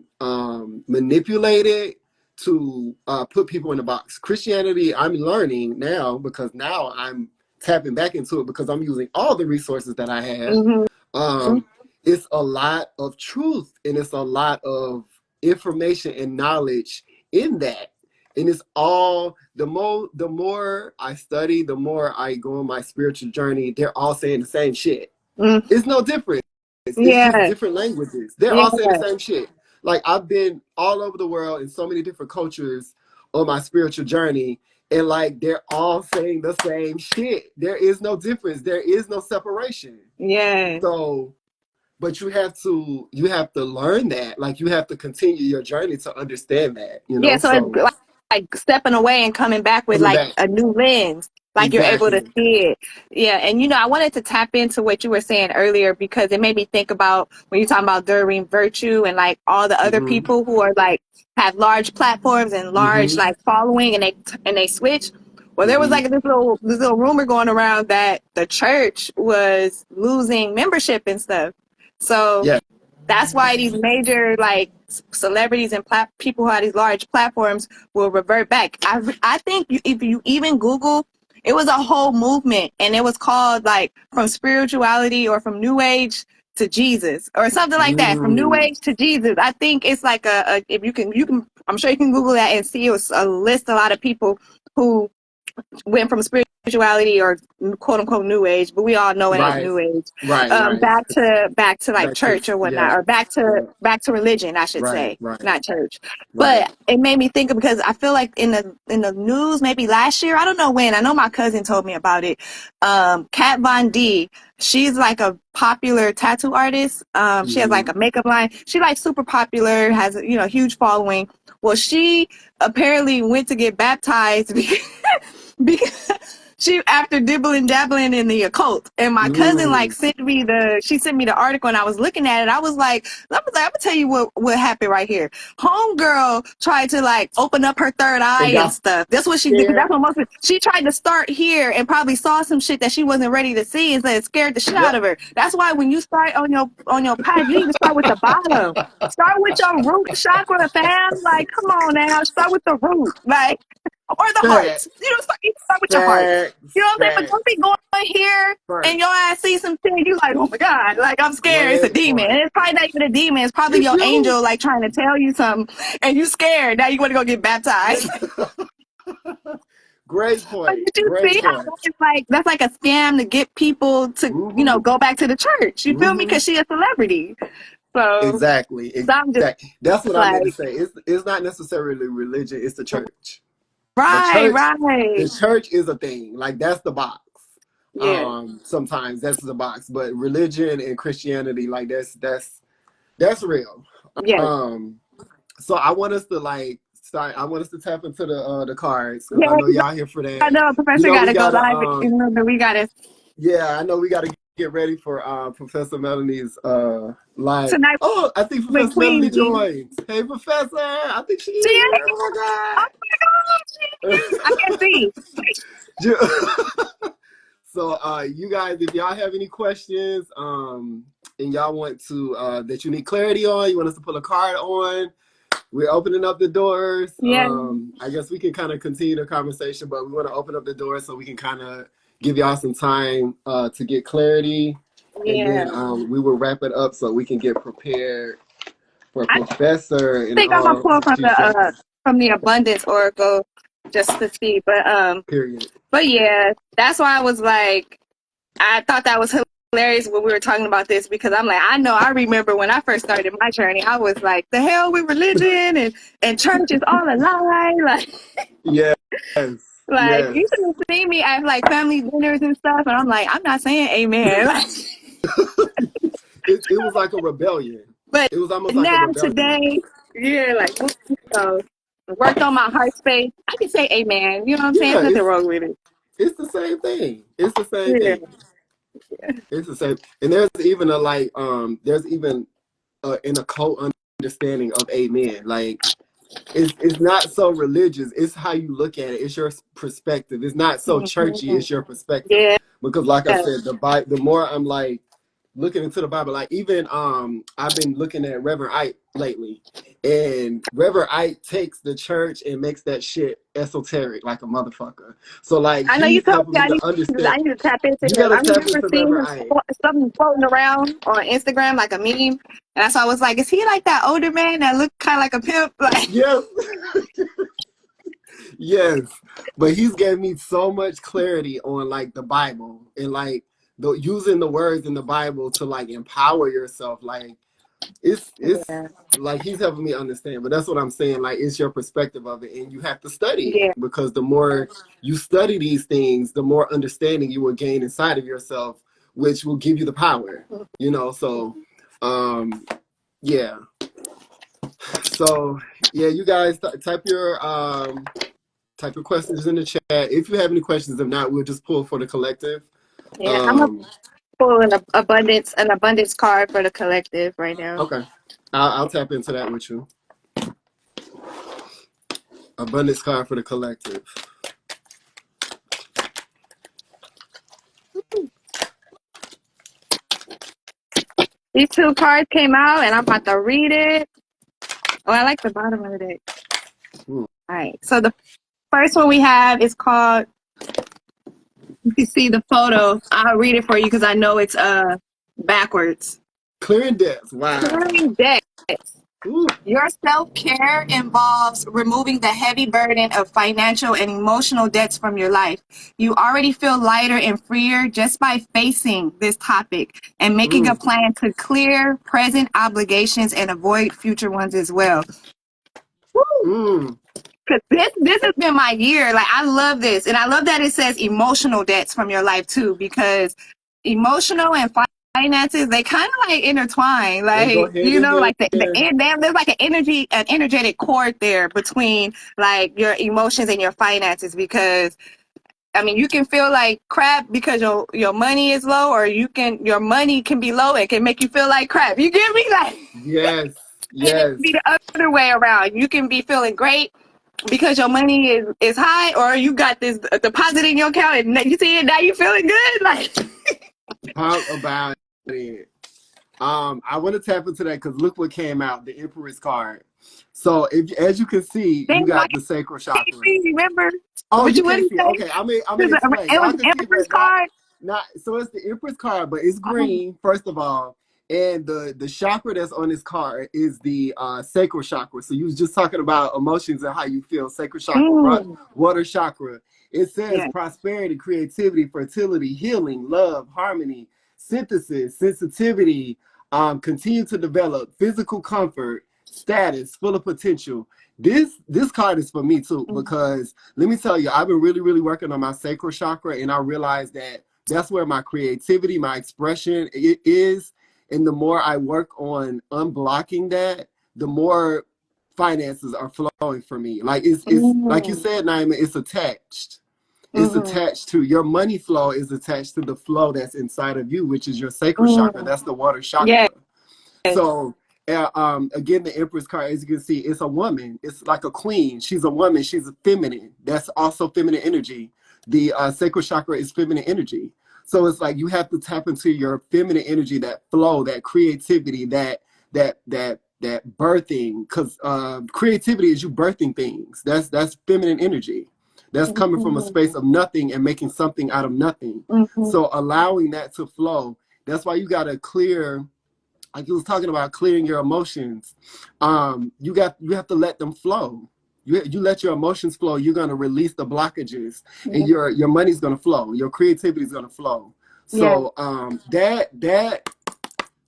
manipulated to put people in a box. Christianity, I'm learning now because now I'm tapping back into it because I'm using all the resources that I have. Mm-hmm. um, it's a lot of truth and it's a lot of information and knowledge in that. And it's all the more I study, the more I go on my spiritual journey, they're all saying the same shit. Mm-hmm. It's no different. It's just Yeah. different languages. They're Yeah. all saying the same shit. Like I've been all over the world in so many different cultures on my spiritual journey, and like they're all saying the same shit. There is no difference. There is no separation. Yeah. So but you have to learn that. Like you have to continue your journey to understand that. Yeah. So it's So stepping away and coming back with Coming like back. a new lens, like you're able to Exactly. see it. Yeah. And I wanted to tap into what you were saying earlier because it made me think about when you're talking about Doreen Virtue and like all the other Mm-hmm. people who are like have large platforms and large Mm-hmm. like following, and they switch. Well, there was Mm-hmm. like this little rumor going around that the church was losing membership and stuff. So Yeah. that's why these major like celebrities and people who have these large platforms will revert back. I think if you even Google, it was a whole movement, and it was called like from spirituality or from New Age to Jesus or something like that. From New Mm. Age to Jesus. I think it's like a if you can I'm sure you can Google that and see it was a list a lot of people who went from spirituality or quote unquote new age, but we all know it ain't Right. new age. Right. Right. Back to like Back to church or whatnot, yeah. or Yeah. back to religion, I should Right. say, Right. not church. Right. But it made me think of, because I feel like in the news maybe last year, I don't know when. I know my cousin told me about it. Kat Von D, she's like a popular tattoo artist. She has Mm-hmm. like a makeup line. She like super popular, has a huge following. Well, she apparently went to get baptized because she, after dibbling dabbling in the occult, and my cousin like Mm. sent me the article, and I was looking at it. I'm gonna tell you what happened right here. Homegirl tried to like open up her third eye And and got stuff. That's what she did, because scared. that's what most people, she tried to start here and probably saw some shit that she wasn't ready to see, and so it scared the shit out Yep. of her. That's why when you start on your path, you need to start with the bottom. Start with your root chakra, fam. Like, come on now, start with the root, like, or the heart. Facts. You start with your heart. You know Facts. what I'm saying? But don't Facts. be going here and First. your ass see some shit. You like, oh my god, like I'm scared. It's a Great demon, and point. it's probably not even a demon. It's probably It's your you. angel like trying to tell you something, and you scared. Now you want to go get baptized. Great But point. did you Great see how point. it's like that's like a scam to get people to Mm-hmm. go back to the church? You feel me? Mm-hmm. Because she a celebrity. So, Exactly. so I'm just Exactly. That's what I meant to like, say. It's not necessarily religion, it's the church. The right, church, right, the church is a thing. Like that's the box. yeah, Sometimes that's the box. But religion and Christianity, like that's real. yeah, Um, so I want us to like start. I want us to tap into the cards because I yeah. know y'all here for I that. know You Professor know got we to go gotta live. You know that we got to yeah, I know we gotta get ready for Professor Melanie's live. tonight Oh, I think with Professor Queen Melanie Bee. joins. Hey Professor, I think she She is ain't. here. Oh Oh my God, she is. I can't see. my god. So you guys, if y'all have any questions, and y'all want to that you need clarity on, you want us to pull a card on, we're opening up the doors. Yeah, I guess we can kind of continue the conversation, but we want to open up the doors so we can kind of give y'all some time to get clarity, and yeah. then we will wrap it up so we can get prepared for I Professor and think I'm gonna all pull she's dropping. from the abundance oracle just to see, Period. but yeah, that's why I was like, I thought that was hilarious when we were talking about this, because I'm like, I remember when I first started my journey, I was like, the hell with religion and church is all a lie. Yes. Like Yes. you should have seen me at like family dinners and stuff, and I'm like, I'm not saying amen. It was like a rebellion. But It was almost like a now rebellion. today, yeah, like worked on my heart space. I can say amen. You know what I'm saying? Yeah, There's nothing wrong with it. it's the same thing. It's the same Yeah. thing. It's the same. And there's even a like there's even an occult understanding of amen. Like it's not so religious. It's how you look at it. It's your perspective. It's not so churchy. Mm-hmm. It's your perspective. Yeah. Because like I said, the more I'm like looking into the Bible, like even I've been looking at Reverend Ike lately, and Reverend Ike takes the church and makes that shit esoteric like a motherfucker. So like I know you he's told helping me me to understand. I need to tap into You him. gotta I tap remember into seeing Reverend him Ike. something floating around on Instagram like a meme, and so I was like, is he like that older man that looked kind of like a pimp? Like, Yes. Yes, but he's gave me so much clarity on like the Bible and like using the words in the Bible to like empower yourself. Like it's yeah, like he's helping me understand. But that's what I'm saying. Like it's your perspective of it, and you have to study it yeah, because the more you study these things, the more understanding you will gain inside of yourself, which will give you the power. You know. So, um, yeah. So yeah, you guys type your questions in the chat if you have any questions. If not, we'll just pull for the collective. Yeah, I'm gonna Um, pull an abundance card for the collective right now. okay, I'll tap into that with you. Abundance card for the collective. These two cards came out, and I'm about to read it. Oh, I like the bottom of it. Hmm. All right. So the first one we have is called. You can see the photo. I'll read it for you because I know it's backwards. Clearing debts. Wow. Clearing debt. Ooh. Your self-care involves removing the heavy burden of financial and emotional debts from your life. You already feel lighter and freer just by facing this topic and making a Mm. plan to clear present obligations and avoid future ones as well. Mm. Cause this has been my year. Like I love this, and I love that it says emotional debts from your life too, because emotional and finances they kind of like intertwine. They go Like hand in like hand. there's like an energetic cord there between like your emotions and your finances. Because I mean, you can feel like crap because your money is low, or your money can be low and can make you feel like crap. You get me? Like, Yes. and it Yes. can be the other way around. You can be feeling great because your money is high, or you got this deposit in your account and you see it now, you feeling good. Like Talk about it. I want to tap into that because look what came out, the Empress card. So if as you can see, then you I got can the sacral chakra. see, remember Oh, what you you can't wouldn't see it. say? Okay, I'm gonna Because explain. it was Y'all an can see, Empress but card. not. So it's the Empress card, but it's green first of all, and the chakra that's on this card is the sacral chakra. So you was just talking about emotions and how you feel. Sacral chakra, Mm, water chakra. It says yeah. prosperity, creativity, fertility, healing, love, harmony, synthesis, sensitivity. Continue to develop physical comfort, status, full of potential. This card is for me too Mm, because let me tell you, I've been really, really working on my sacral chakra, and I realized that that's where my creativity, my expression it is. And the more I work on unblocking that, the more finances are flowing for me. Like it's like you mm, said, Naima, it's attached. It's mm-hmm, attached to your money flow is attached to the flow that's inside of you, which is your sacral chakra. mm. That's the water Yes. chakra. So again, the Empress card, as you can see, it's a woman. It's like a queen. She's a woman. She's a feminine. That's also feminine energy. The sacral chakra is feminine energy. So it's like you have to tap into your feminine energy, that flow, that creativity, that birthing. Because creativity is you birthing things. That's feminine energy. That's coming from a space Mm-hmm, of nothing and making something out of nothing. mm-hmm, So allowing that to flow. That's why you got to clear, like you was talking about clearing your emotions. You have to let them flow. You let your emotions flow, you're gonna release the blockages, and yeah. your money's gonna flow, your creativity is gonna flow. Yeah. So that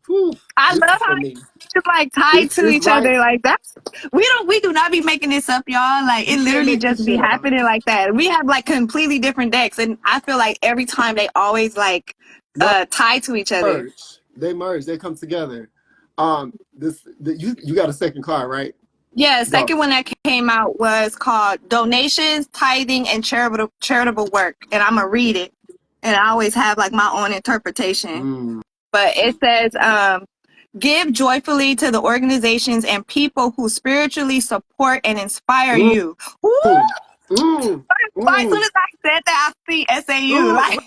whew, I this love is how for me. it's like tied to It's each right. other. Like that's we do not be making this up, y'all. Like it You can't literally make this just be shit up. happening like that. We have like completely different decks, and I feel like every time they always like tie to each other. Merge. They merge. They come together. You got a second card, right? Yeah, Go. second one that came out was called Donations, Tithing, and Charitable Work. And I'm gonna read it. And I always have like my own interpretation. Mm. But it says, give joyfully to the organizations and people who spiritually support and inspire Mm. you. Woo! Mm. Mm. As soon Mm. as I said that, I see SAU. Mm. Like,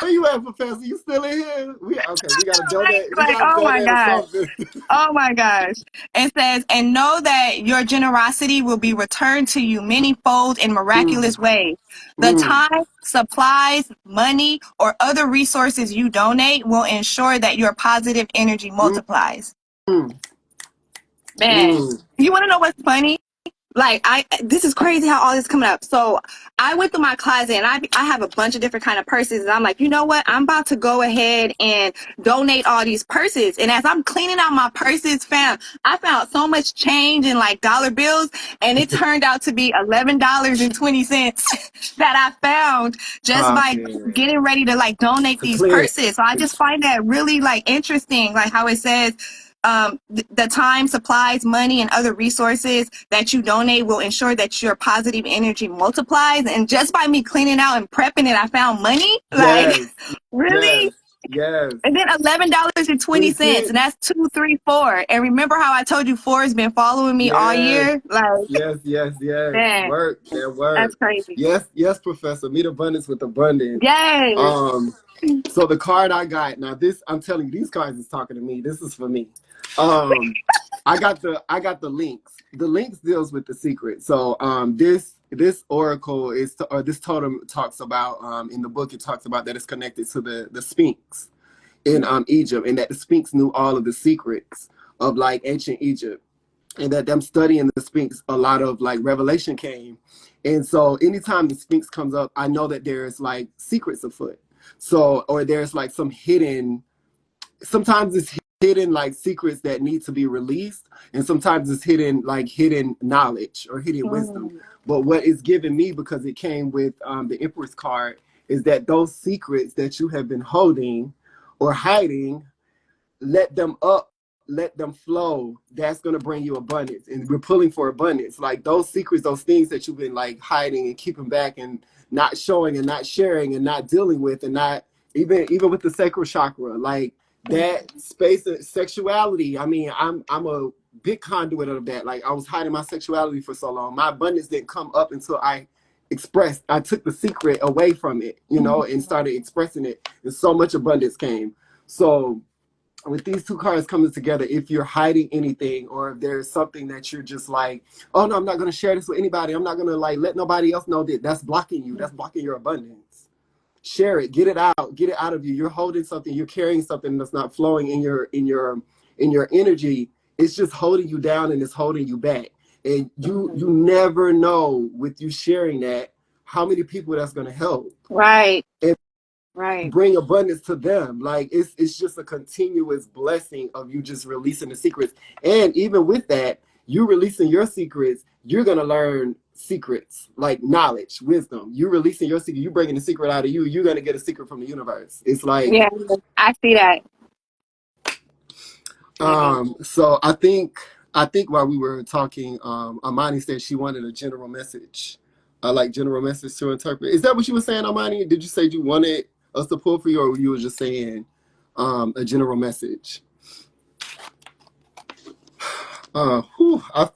Where you at, Professor? You still in here? We okay. We gotta donate. We like, gotta oh my donate or God. something. Oh my gosh. It says, and know that your generosity will be returned to you manyfold in Mm, miraculous ways. The mm, time, supplies, money, or other resources you donate will ensure that your positive energy mm, multiplies. mm, Man, mm. you want to know what's funny? Like this is crazy how all this is coming up. So I went through my closet and I have a bunch of different kind of purses, and I'm like, you know what, I'm about to go ahead and donate all these purses. And as I'm cleaning out my purses, fam, I found so much change in like dollar bills, and it turned out to be $11.20 that I found just Pop by it. getting ready to like donate To these clear. purses. So I just find that really like interesting, like how it says the time, supplies, money, and other resources that you donate will ensure that your positive energy multiplies. And just by me cleaning out and prepping it, I found money. Like, Yes, yes, really? yes. And then $11.20, 26. and that's 234. And remember how I told you 4 has been following me all Yes, year? Like, yes. man, Work, that that's work. crazy. Yes, Professor. Meet abundance with abundance. Yes. Um, so the card I got now, this I'm telling you, these cards is talking to me. This is for me. Um, I got the links. The links deals with the secret. So this oracle is or this totem talks about in the book it talks about that it's connected to the Sphinx in Egypt, and that the Sphinx knew all of the secrets of like ancient Egypt, and that them studying the Sphinx, a lot of like revelation came. And so anytime the Sphinx comes up, I know that there's like secrets afoot. So, or there's like some hidden, sometimes it's hidden like secrets that need to be released, and sometimes it's hidden like hidden knowledge or hidden wisdom. Mm-hmm. But what is given me, because it came with the Empress card, is that those secrets that you have been holding or hiding, let them up, let them flow. That's going to bring you abundance, and we're pulling for abundance. Like those secrets, those things that you've been like hiding and keeping back and not showing and not sharing and not dealing with, and not even with the sacral chakra, like that space of sexuality. I mean, I'm a big conduit of that. Like I was hiding my sexuality for so long. My abundance didn't come up until I took the secret away from it, and started expressing it, and so much abundance came. So with these two cards coming together, if you're hiding anything, or if there's something that you're just like, oh no, I'm not going to share this with anybody, I'm not going to like let nobody else know, that's blocking you, that's blocking your abundance. Share it, get it out of you. You're holding something, you're carrying something that's not flowing in your energy. It's just holding you down, and it's holding you back. And you never know, with you sharing that, how many people that's going to help. Right. And Right. bring abundance to them. Like it's just a continuous blessing of you just releasing the secrets. And even with that, you releasing your secrets, you're gonna learn secrets like knowledge, wisdom. You releasing your secret, you bringing the secret out of you, you're gonna get a secret from the universe. It's like Yeah, I see that. Yeah. so I think while we were talking, Amani said she wanted a general message. I like general message to interpret. Is that what you were saying, Amani? Did you say you wanted us to pull for you, or you were just saying a general message? I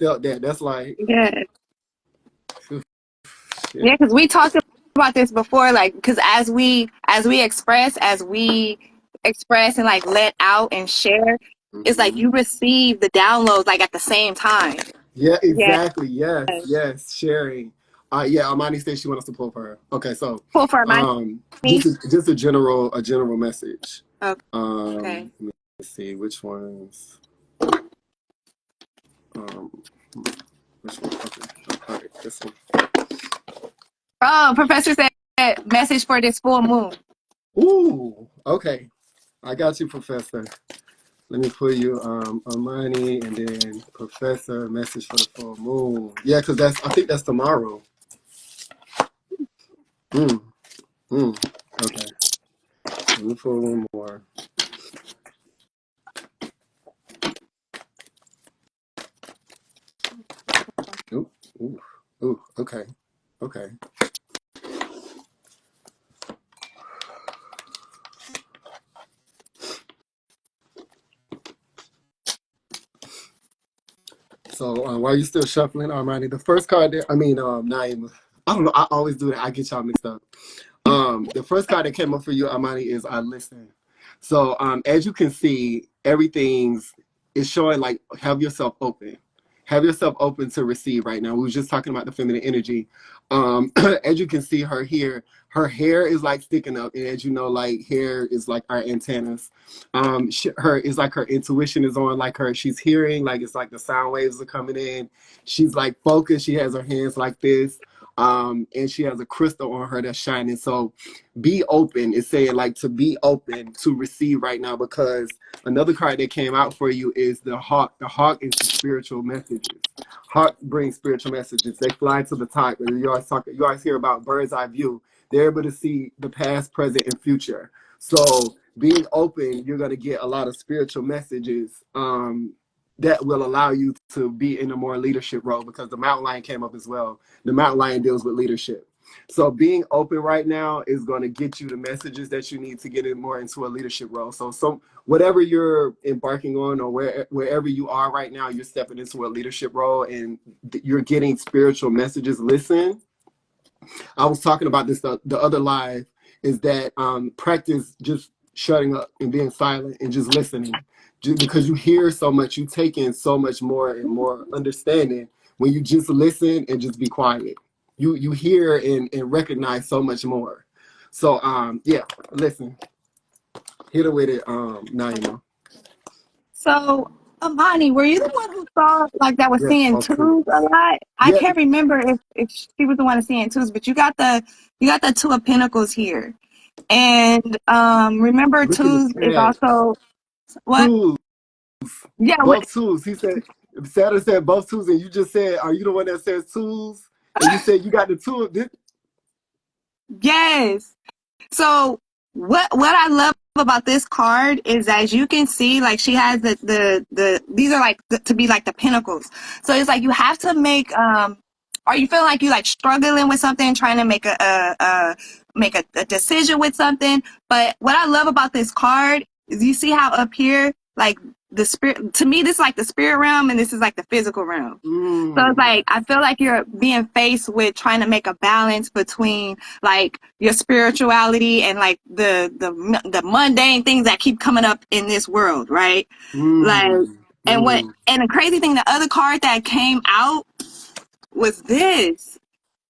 felt that. That's like, Yeah. shit. Yeah, because we talked about this before, like, because as we express and like let out and share, it's like Hmm. you receive the downloads like at the same time. Yeah, Yeah. exactly. Yes, sharing. Yeah, Amani said she wants us to pull for her. Okay, so Pull for my me. just a general message. Okay. Let me see which ones. Um, which one? Okay, all right, this one. Oh, Professor said message for this full moon. Ooh, okay. I got you, Professor. Let me put you Amani, and then Professor message for the full moon. Yeah, because I think that's tomorrow. Mm, okay. Let me pull one more. Ooh, ooh, ooh, okay. Okay. So while you're still shuffling, Armani, the first card there, I mean, Naima. I don't know. I always do that. I get y'all mixed up. The first card that came up for you, Armani, is I listen. So as you can see, everything's is showing like have yourself open. Have yourself open to receive right now. We were just talking about the feminine energy. As you can see her here, her hair is like sticking up. And as you know, like hair is like our antennas. Her is like her intuition is on, like she's hearing, like it's like the sound waves are coming in. She's like focused. She has her hands like this. And she has a crystal on her that's shining. So be open. It's saying like to be open to receive right now, because another card that came out for you is the hawk. The hawk is the spiritual messages. Hawk brings spiritual messages. They fly to the top. You always hear about bird's eye view. They're able to see the past, present, and future. So being open, you're gonna get a lot of spiritual messages that will allow you to be in a more leadership role, because the mountain lion came up as well. The mountain lion deals with leadership. So being open right now is going to get you the messages that you need to get in more into a leadership role. So whatever you're embarking on, or wherever you are right now, you're stepping into a leadership role and you're getting spiritual messages. Listen, I was talking about this the other live, is that practice just shutting up and being silent and just listening. Because you hear so much, you take in so much more and more understanding when you just listen and just be quiet. You hear and recognize so much more. So yeah, listen, hit it with it, Naima. So, Amani, were you the one who saw like that was Yes, seeing both too. twos a lot? I Yeah, can't remember if she was the one seeing twos, but you got the two of pentacles here. And remember look in the twos is chat. also what? Twos, Yeah, what, both twos. He said, Saturn said both twos, and you just said, are you the one that says twos? And you said you got the two of this. yes. So what I love about this card is, as you can see, like she has the these are like to be like the pinnacles. So it's like you have to make or you feel like you like struggling with something, trying to make a decision with something. But what I love about this card is, you see how up here, like the spirit, to me this is like the spirit realm and this is like the physical realm. So it's Mm, like I feel like you're being faced with trying to make a balance between like your spirituality and like the mundane things that keep coming up in this world, right? Like, mm, mm, and the crazy thing, the other card that came out was this.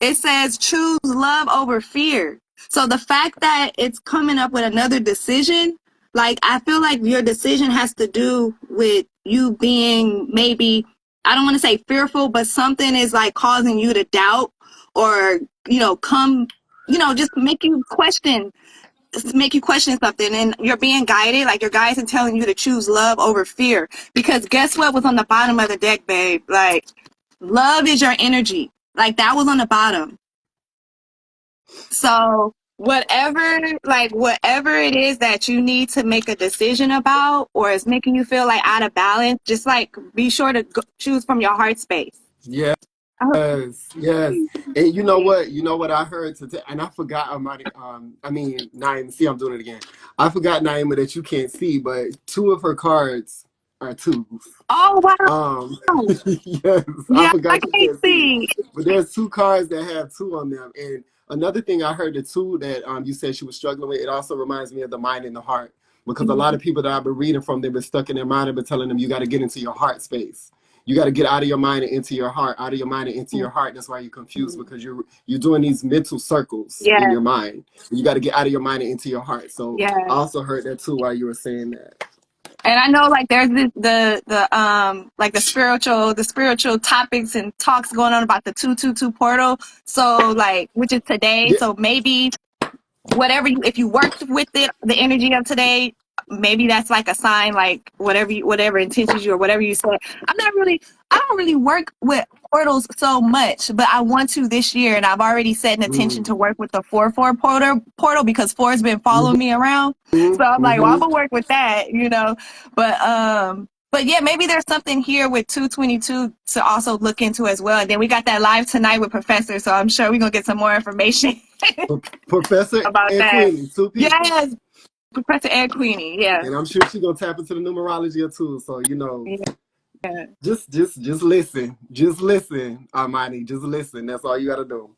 It says choose love over fear. So the fact that it's coming up with another decision, like I feel like your decision has to do with you being, maybe, I don't want to say fearful, but something is like causing you to doubt, or, just make you question something, and you're being guided, like your guides are telling you to choose love over fear. Because guess what was on the bottom of the deck, babe? Like, love is your energy. Like that was on the bottom. So whatever it is that you need to make a decision about, or is making you feel like out of balance, just like be sure to choose from your heart space. yes, Oh, yes. And you know what? You know what I heard today, and I forgot. I mean, Naima. See, I'm doing it again. I forgot, Naima, that you can't see, but two of her cards are twos. oh Um, wow. yes, I Yeah, I forgot you can't can't see, see. but there's two cards that have two on them. And another thing I heard, the two that you said she was struggling with, it also reminds me of the mind and the heart, because a lot of people that I've been reading from, they've been stuck in their mind and been telling them you got to get into your heart space. You got to get out of your mind and into your heart, out of your mind and into your heart. That's why you're confused, because you're doing these mental circles in Yeah, your mind. You got to get out of your mind and into your heart. So I yeah. also heard that too while you were saying that. And I know like there's like the spiritual topics and talks going on about the 222 portal. So like, which is today. Yeah. So maybe if you worked with it, the energy of today, maybe that's like a sign, like whatever intentions you, or whatever you said. I don't really work with portals so much, but I want to this year, and I've already set an intention Mm. to work with the 4-4 portal, because 4 has been following me around. So I'm like, well, I'm Mm-hmm. gonna work with that. But yeah, maybe there's something here with 222 to also look into as well. And then we got that live tonight with Professor, so I'm sure we're gonna get some more information Professor about and that. Queenie, two people. Yes, Professor Ed Queenie. Yeah. And I'm sure she's gonna tap into the numerology too. So, Yeah. just listen. Just listen, Armani. Just listen. That's all you gotta do.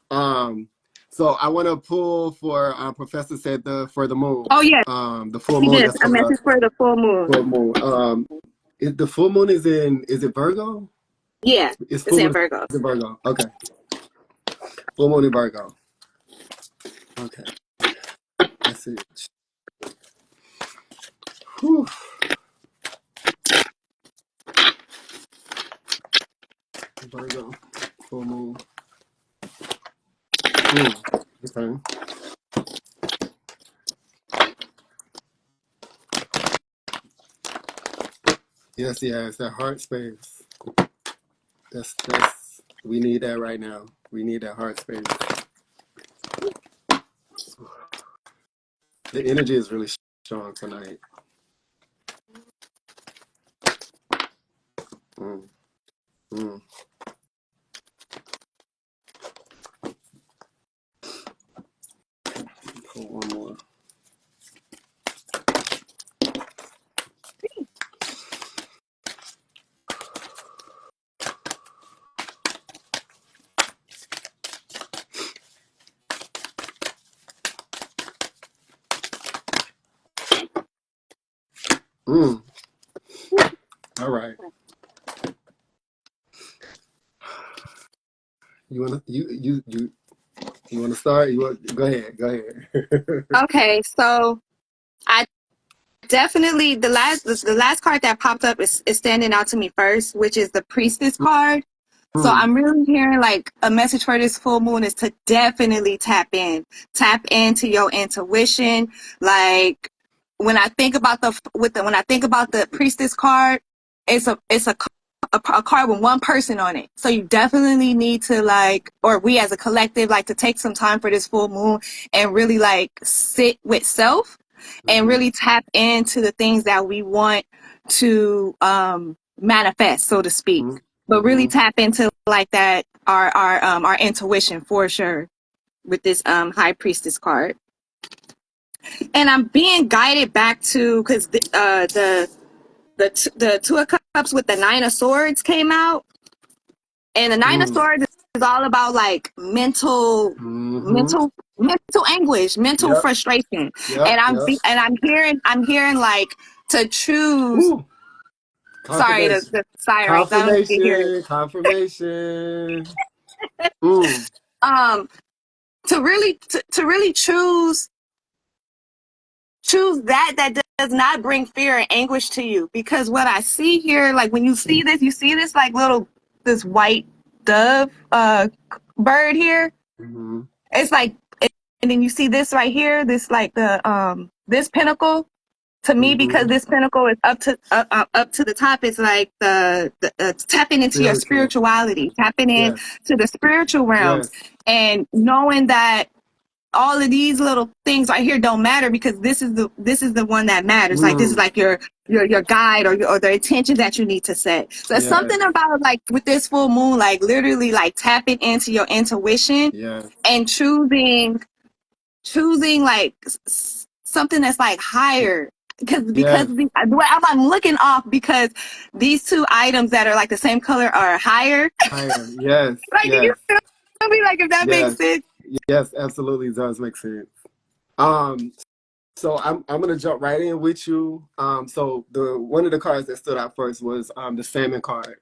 Um, so I wanna pull for Professor said for the moon. Oh yeah, The full he moon did that's a coming up. message for the full moon. Full moon. The full moon is it Virgo? Yeah, It's it's full in moon Virgo. is in Virgo. Okay. Full moon in Virgo. Okay. Message. Whew. Virgo. Full moon. Okay. Yes, yes, that heart space. That's we need that right now. We need that heart space. The energy is really strong tonight. Mm, mm. Pull one more. Mm. All right. You wanna start? You want go ahead. Go ahead. Okay, so I definitely the last card that popped up is standing out to me first, which is the priestess card. So Mm, I'm really hearing like a message for this full moon is to definitely tap into your intuition. Like when I think about when I think about the priestess card, it's a card with one person on it. So you definitely need to like, or we as a collective, like to take some time for this full moon and really like sit with self and mm-hmm, really tap into the things that we want to manifest, so to speak. But really mm-hmm, tap into like that our intuition for sure with this high priestess card. And I'm being guided back to because the two of cups with the nine of swords came out, and the nine of mm, swords is all about like mm-hmm. mental anguish, mental Yep, frustration. yep, And yep. I'm hearing like to choose. Ooh, Sorry, confirmation. the sirens. I don't know if you hear it. Confirmation. Mm, Um, to really choose that does not bring fear and anguish to you, because what I see here, like when you see this like little this white dove bird here. mm-hmm, It's like, and then you see this right here, this like the this pinnacle. To me, because mm-hmm. this pinnacle is up to the top, it's like the tapping into your Spiritual. spirituality, tapping in Yes, to the spiritual realms, yes, and knowing that all of these little things right here don't matter, because this is the one that matters. Like this is mm, like your guide, or the intention that you need to set. So it's yes, something about like with this full moon, like literally like tapping into your intuition yes, and choosing like something that's like higher, because yes. I'm looking off because these two items that are like the same color are higher. Higher. Yes, Like, do you yes, feel me? Like, if that makes yes, sense. yes. Absolutely does make sense. Um, So I'm gonna jump right in with you. So the one of the cards that stood out first was the salmon card,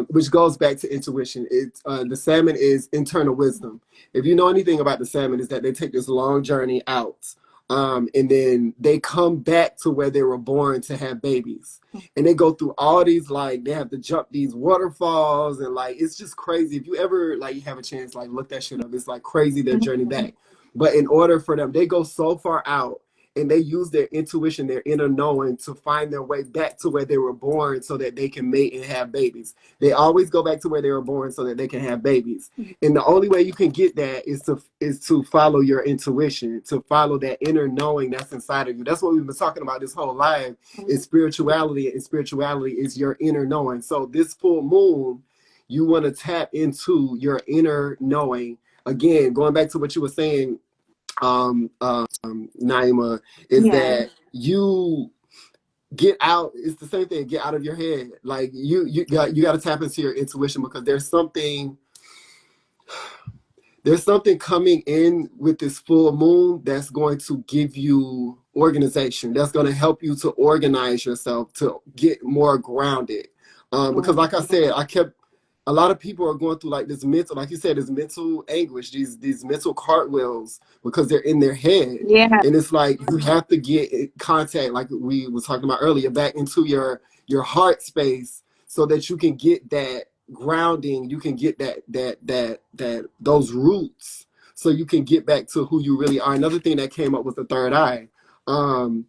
which goes back to intuition. It's the salmon is internal wisdom. If you know anything about the salmon, is that they take this long journey out, and then they come back to where they were born to have babies, and they go through all these like they have to jump these waterfalls and like it's just crazy. If you ever like have a chance like look that shit up, it's like crazy their journey back. But in order for them, they go so far out and they use their intuition, their inner knowing to find their way back to where they were born so that they can mate and have babies. They always go back to where they were born so that they can have babies. And the only way you can get that is to follow your intuition, to follow that inner knowing that's inside of you. That's what we've been talking about this whole life is spirituality, and spirituality is your inner knowing. So this full moon, you want to tap into your inner knowing. Again, going back to what you were saying, Naima, is Yeah. that you get out. It's the same thing. Get out of your head. Like you got to tap into your intuition because there's something coming in with this full moon that's going to give you organization. That's going to help you to organize yourself to get more grounded. Because, like I said, a lot of people are going through like this mental, like you said, this mental anguish, these mental cartwheels because they're in their head, Yeah. and it's like you have to get in contact, like we were talking about earlier, back into your heart space so that you can get that grounding, you can get that those roots so you can get back to who you really are. Another thing that came up was the third eye. Too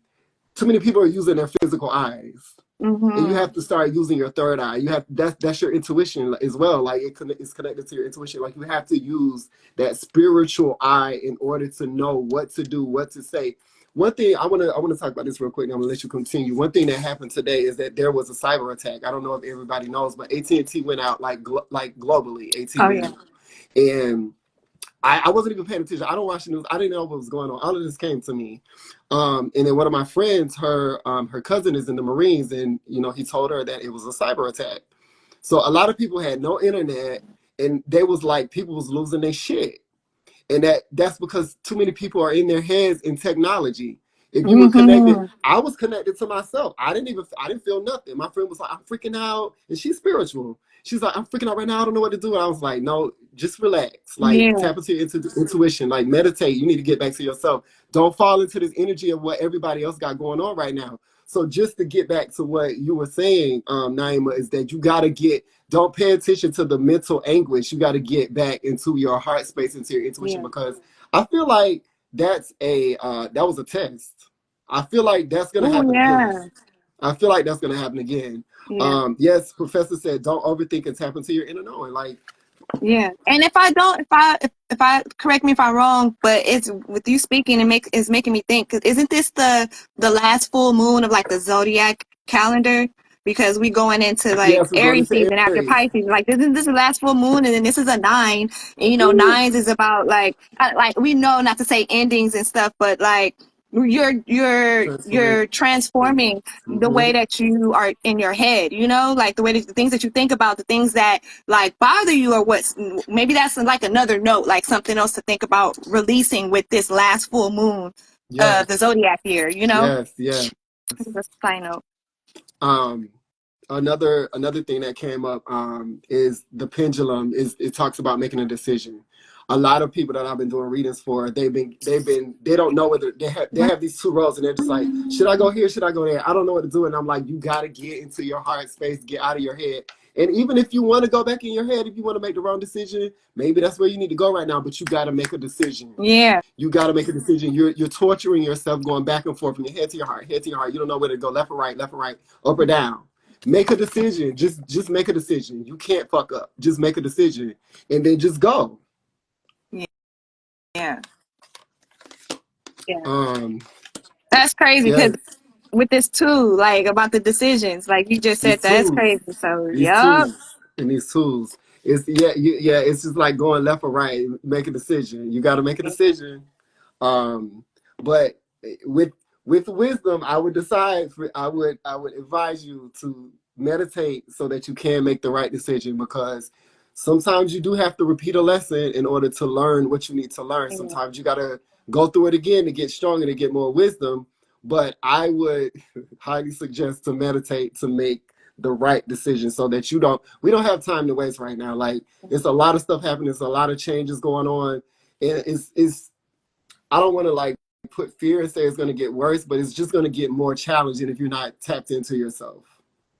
many people are using their physical eyes, and you Mm-hmm. have to start using your third eye. You have that's your intuition as well. Like it's connected to your intuition. Like you have to use that spiritual eye in order to know what to do, what to say. one thing I want to talk about this real quick, and I'm gonna let you continue. One thing that happened today is that there was a cyber attack. I don't know if everybody knows, but AT&T went out like globally. AT Oh went yeah. out, and I wasn't even paying attention. I don't watch the news. I didn't know what was going on. All of this came to me, and then one of my friends, her cousin is in the Marines, and he told her that it was a cyber attack. So a lot of people had no internet, and they was like people was losing their shit. And that's because too many people are in their heads in technology. If you were connected, Hmm. I was connected to myself. I didn't feel nothing. My friend was like, I'm freaking out, and she's spiritual. She's like, I'm freaking out right now. I don't know what to do. And I was like, no, just relax. Like, Yeah. tap into your intuition. Like, meditate. You need to get back to yourself. Don't fall into this energy of what everybody else got going on right now. So just to get back to what you were saying, Naima, is that you got to don't pay attention to the mental anguish. You got to get back into your heart space, into your intuition, Yeah. because I feel like that was a test. I feel like that's gonna Oh happen again. yeah. I feel like that's gonna happen again. Yeah. Yes, Professor said, don't overthink and tap into your inner knowing. Like, Yeah. And if I don't, if I correct me if I'm wrong, but it's with you speaking, it's making me think. Cause isn't this the last full moon of like the zodiac calendar? Because we going into like yes, we're going Aries into season after Aries. Pisces. Like isn't this the last full moon, and then this is a nine. And Woo! nines is about like we know not to say endings and stuff, but like you're Transformation. transforming the way Mm-hmm. that you are in your head, like the way that the things that you think about, the things that like bother you, or what's maybe that's like another note, like something else to think about releasing with this last full moon of the Yes, zodiac year. yes, yes. That's a side note. Um, another thing that came up is the pendulum. Is it talks about making a decision. A lot of people that I've been doing readings for, they don't know whether they have these two roles, and they're just like, should I go here, should I go there? I don't know what to do. And I'm like, you got to get into your heart space, get out of your head. And even if you want to go back in your head, if you want to make the wrong decision, maybe that's where you need to go right now, but you got to make a decision. Yeah. You got to make a decision. You're torturing yourself, going back and forth from your head to your heart, head to your heart. You don't know where to go, left or right, up or down. Make a decision. Just make a decision. You can't fuck up. Just make a decision, and then just go. Yeah. Yeah. Yeah. Um, That's crazy because yes, with this too, like about the decisions, like you just said, these that's tools, crazy. So, these yup. tools, and these tools. It's yeah. It's just like going left or right. Make a decision. You got to make a decision. Um, but with wisdom, I would I would advise you to meditate so that you can make the right decision, because sometimes you do have to repeat a lesson in order to learn what you need to learn. Yeah. Sometimes you gotta go through it again to get stronger, to get more wisdom. But I would highly suggest to meditate to make the right decision, so that we don't have time to waste right now. Like, it's a lot of stuff happening, there's a lot of changes going on, and it's I don't want to like put fear and say it's going to get worse, but it's just going to get more challenging if you're not tapped into yourself.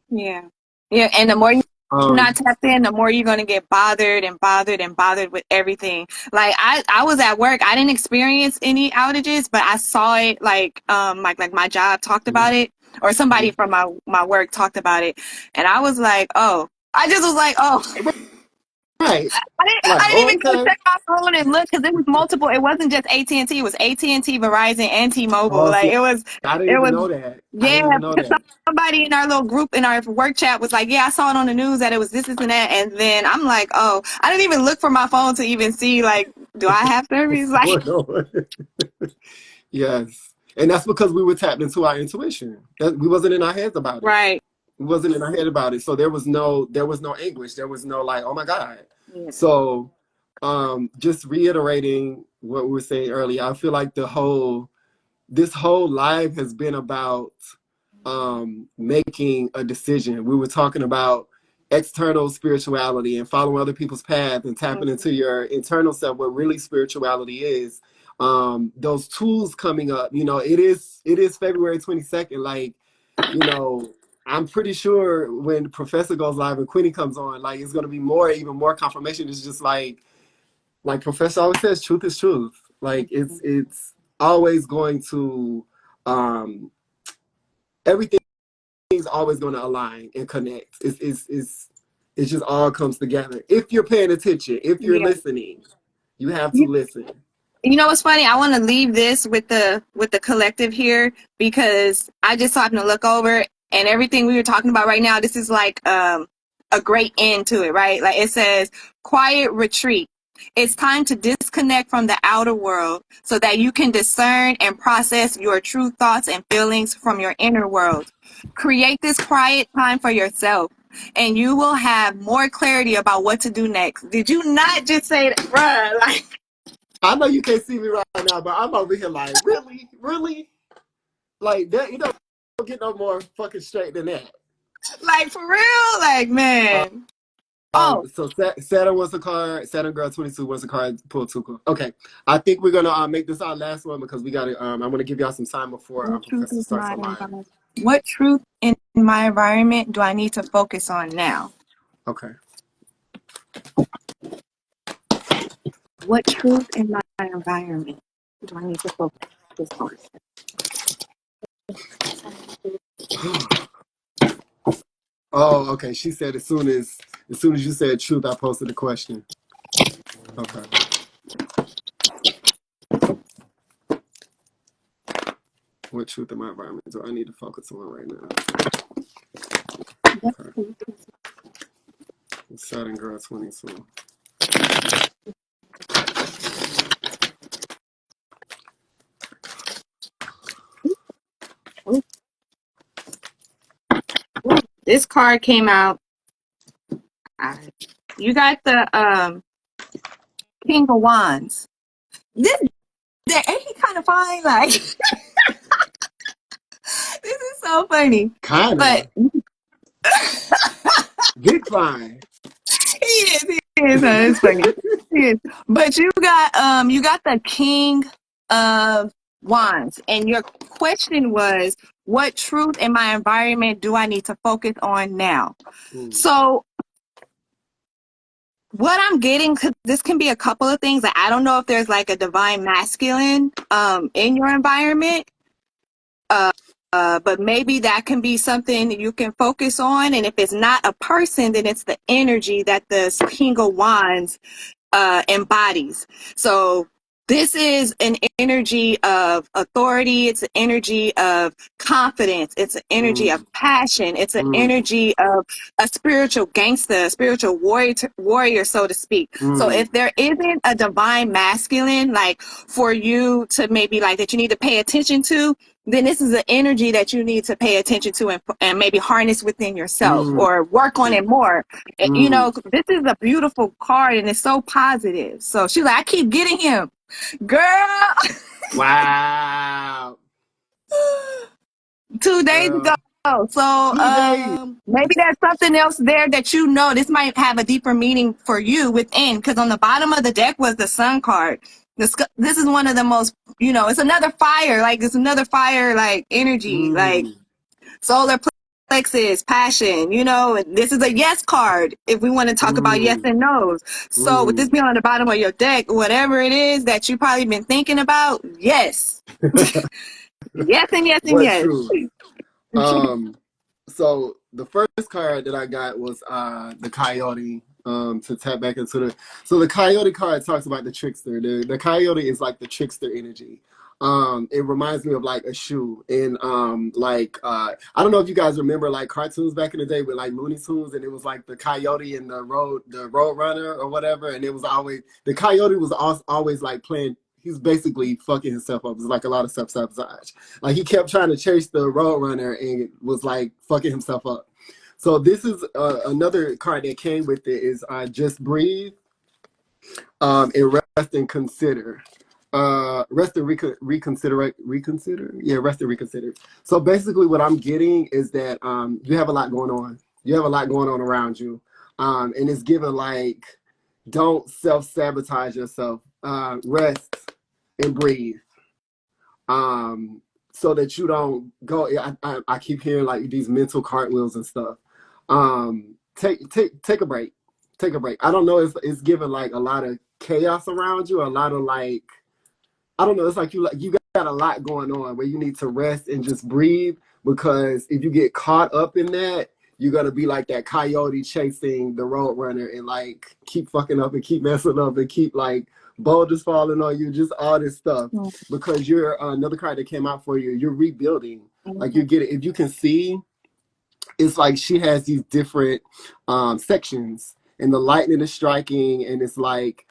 Yeah. Yeah. And the more you're not Um, tapped in, the more you're going to get bothered and bothered and bothered with everything. Like I was at work. I didn't experience any outages, but I saw it like my job talked about it, or somebody from my work talked about it. And I was like, oh, I just was like, oh, right, I like, didn't oh, even go okay. check my phone and look because it was multiple. It wasn't just AT&T. It was AT&T, Verizon, and T-Mobile. Oh, Like see, I didn't it even was, know that. I yeah. didn't even know that. Somebody in our little group in our work chat was like, yeah, I saw it on the news that it was this and that. And then I'm like, oh, I didn't even look for my phone to even see, like, do I have service? What's Like, going on? Yes, and that's because we were tapped into our intuition. We wasn't in our heads about it. right. We wasn't in our head about it. So there was no anguish. There was no like, oh my God. Yeah. So, just reiterating what we were saying earlier, I feel like this whole live has been about making a decision. We were talking about external spirituality and following other people's path and tapping into your internal self, what really spirituality is. Those tools coming up, it is February 22nd. Like, you know, I'm pretty sure when Professor goes live and Quinny comes on, like, it's gonna be even more confirmation. It's just like Professor always says, truth is truth. Like, it's always going to everything's always going to align and connect. It just all comes together if you're paying attention. If you're Yeah. listening, you have to listen. You know what's funny? I want to leave this with the collective here because I just happened to look over and everything we were talking about right now. This is like a great end to it, right? Like it says, quiet retreat. It's time to disconnect from the outer world so that you can discern and process your true thoughts and feelings from your inner world. Create this quiet time for yourself, and you will have more clarity about what to do next. Did you not just say that, bruh? Like. I know you can't see me right now, but I'm over here like, really, really, like that. You don't get no more fucking straight than that. Like for real, like Uh, man. Oh, so Saturn was a card. Saturn Girl 22 was a card. Pull two cards. Okay, I think we're gonna make this our last one because we got to. I'm gonna give y'all some time before what truth Professor is starts my her line. environment? What truth in my environment do I need to focus on now? Okay. What truth in my environment do I need to focus on? Oh, okay. She said as soon as you said truth, I posted the question. Okay. What truth in my environment do I need to focus on right now? Okay. Saturn Girl 22. This card came out. You got the King of Wands. This ain't he kind of fine? Like this is so funny. But Kinda. Big fine. he is. It's funny. He is. But you got the King of Wands, and your question was, what truth in my environment do I need to focus on now? Mm. So what I'm getting, because this can be a couple of things. I don't know if there's like a divine masculine in your environment. But maybe that can be something you can focus on. And if it's not a person, then it's the energy that the King of Wands embodies. So this is an energy of authority. It's an energy of confidence. It's an energy of Mm. passion. It's an Mm. energy of a spiritual gangster, a spiritual warrior, so to speak. So Mm. if there isn't a divine masculine, like for you to maybe like that you need to pay attention to, then this is an energy that you need to pay attention to and maybe harness within yourself Mm. or work on it more. You Mm. know, this is a beautiful card and it's so positive. So she's like, I keep getting him, girl. Wow. 2 days ago. Girl. So 2 days. maybe there's something else there that you know. This might have a deeper meaning for you within, because on the bottom of the deck was the Sun card. This is one of the most, it's another fire. Like it's another fire, like energy, like Mm. solar plexus, passion. This is a yes card if we want to talk about yes Mm. and no's. So with this Mm. being on the bottom of your deck, whatever it is that you probably been thinking about, yes, yes, and yes, and What yes. truth? Um, so the first card that I got was the Coyote. To tap back into the Coyote card talks about the trickster. The Coyote is like the trickster energy. It reminds me of like a shoe, and I don't know if you guys remember like cartoons back in the day with like Looney Tunes, and it was like the Coyote and the Road Runner or whatever, and it was always the Coyote was always like playing. He's basically fucking himself up. It's like a lot of self sabotage. Like he kept trying to chase the Road Runner and was like fucking himself up. So this is another card that came with it is just breathe, and rest and consider. Rest and reconsider. Yeah, rest and reconsider. So basically, what I'm getting is that you have a lot going on. You have a lot going on around you, and it's given like don't self sabotage yourself. Rest and breathe, so that you don't go. I keep hearing like these mental cartwheels and stuff. Take a break. Take a break. I don't know. It's given like a lot of chaos around you. A lot of like I don't know. It's like you got a lot going on where you need to rest and just breathe because if you get caught up in that, you're gonna be like that coyote chasing the road runner and like keep fucking up and keep messing up and keep like boulders falling on you, just all this stuff. Because you're another card that came out for you. You're rebuilding. Like you're getting. If you can see, it's like she has these different sections, and the lightning is striking, and it's like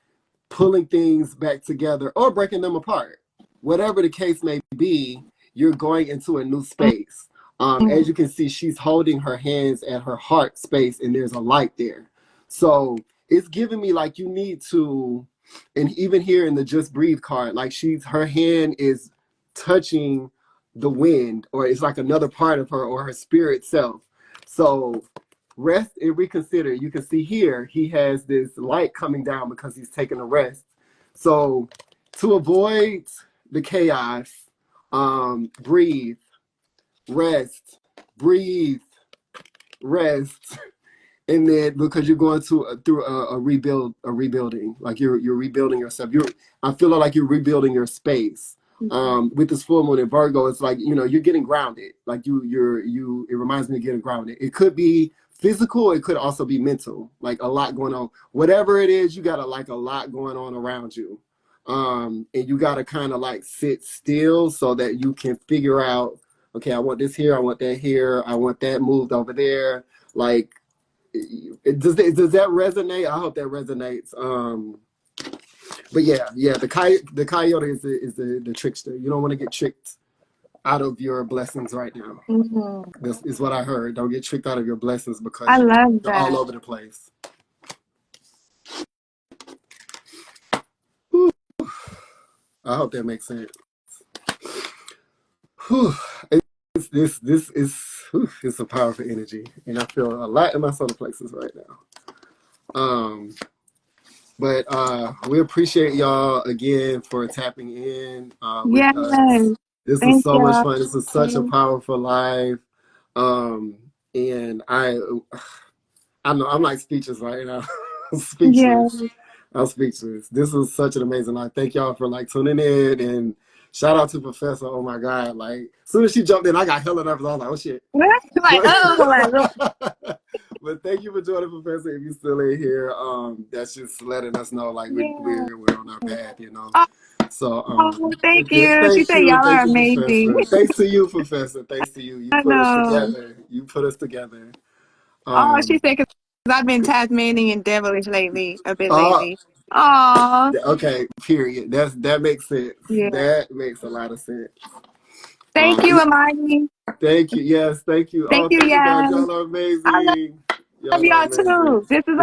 pulling things back together or breaking them apart. Whatever the case may be, you're going into a new space. As you can see, she's holding her hands at her heart space, and there's a light there. So it's giving me like you need to, and even here in the Just Breathe card, like her hand is touching the wind, or it's like another part of her or her spirit self. So rest and reconsider. You can see here he has this light coming down because he's taking a rest. So to avoid the chaos, breathe, rest, breathe, rest. And then because you're going through a rebuilding, like you're rebuilding yourself. I feel like you're rebuilding your space. With this full moon in Virgo, it's like you're getting grounded. Like it reminds me of getting grounded. It could be physical, it could also be mental. Like a lot going on. Whatever it is, you got a lot going on around you, and you got to kind of like sit still so that you can figure out. Okay, I want this here. I want that here. I want that moved over there. Like. Does that resonate? I hope that resonates. But yeah, the coyote is the trickster. You don't want to get tricked out of your blessings right now. This is what I heard. Don't get tricked out of your blessings because I love you're all over the place. Whew. I hope that makes sense. Whew. This is it's a powerful energy, and I feel a lot in my solar plexus right now. But we appreciate y'all again for tapping in with us. This was Thank so much you. fun. This was such a powerful live. And I know I'm like speechless right now. Speechless. Yes. I'm speechless. This was such an amazing live. Thank y'all for like tuning in, and shout out to Professor. Oh my God. Like as soon as she jumped in, I got hella nervous. I was like, oh shit. Like, But thank you for joining, Professor. If you're still in here, that's just letting us know, like we're on our path, So thank you. She thank said you, y'all are amazing. Professor. Thanks to you, Professor. Thanks to you. You I put us know. together. You put us together. Oh, she Um, said because I've been Tasmanian and devilish lately, a bit uh, lately. Oh, okay. Period. That makes sense. yeah. That makes a lot of sense. Thank you, Amani. Thank you. Yes, thank you. Thank Oh, you, thank you guys. yeah. Y'all are I amazing. love Y'all are y'all amazing. too. This is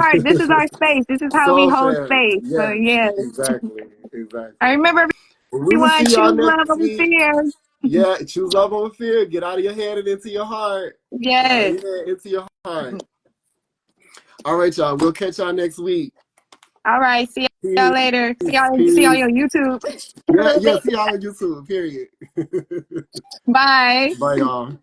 our space. This is how we Soul hold family. space. So Yes, yes. exactly. I Exactly. remember Well, we will everyone see y'all choose love next over week. fear. Yeah, choose love over fear. Get out of your head and into your heart. Out of Yes. your head into your heart. All right, y'all. We'll catch y'all next week. All right. See y'all Peace. later. See y'all Peace. on YouTube. Yeah, see y'all on YouTube. Period. Bye. Bye, y'all.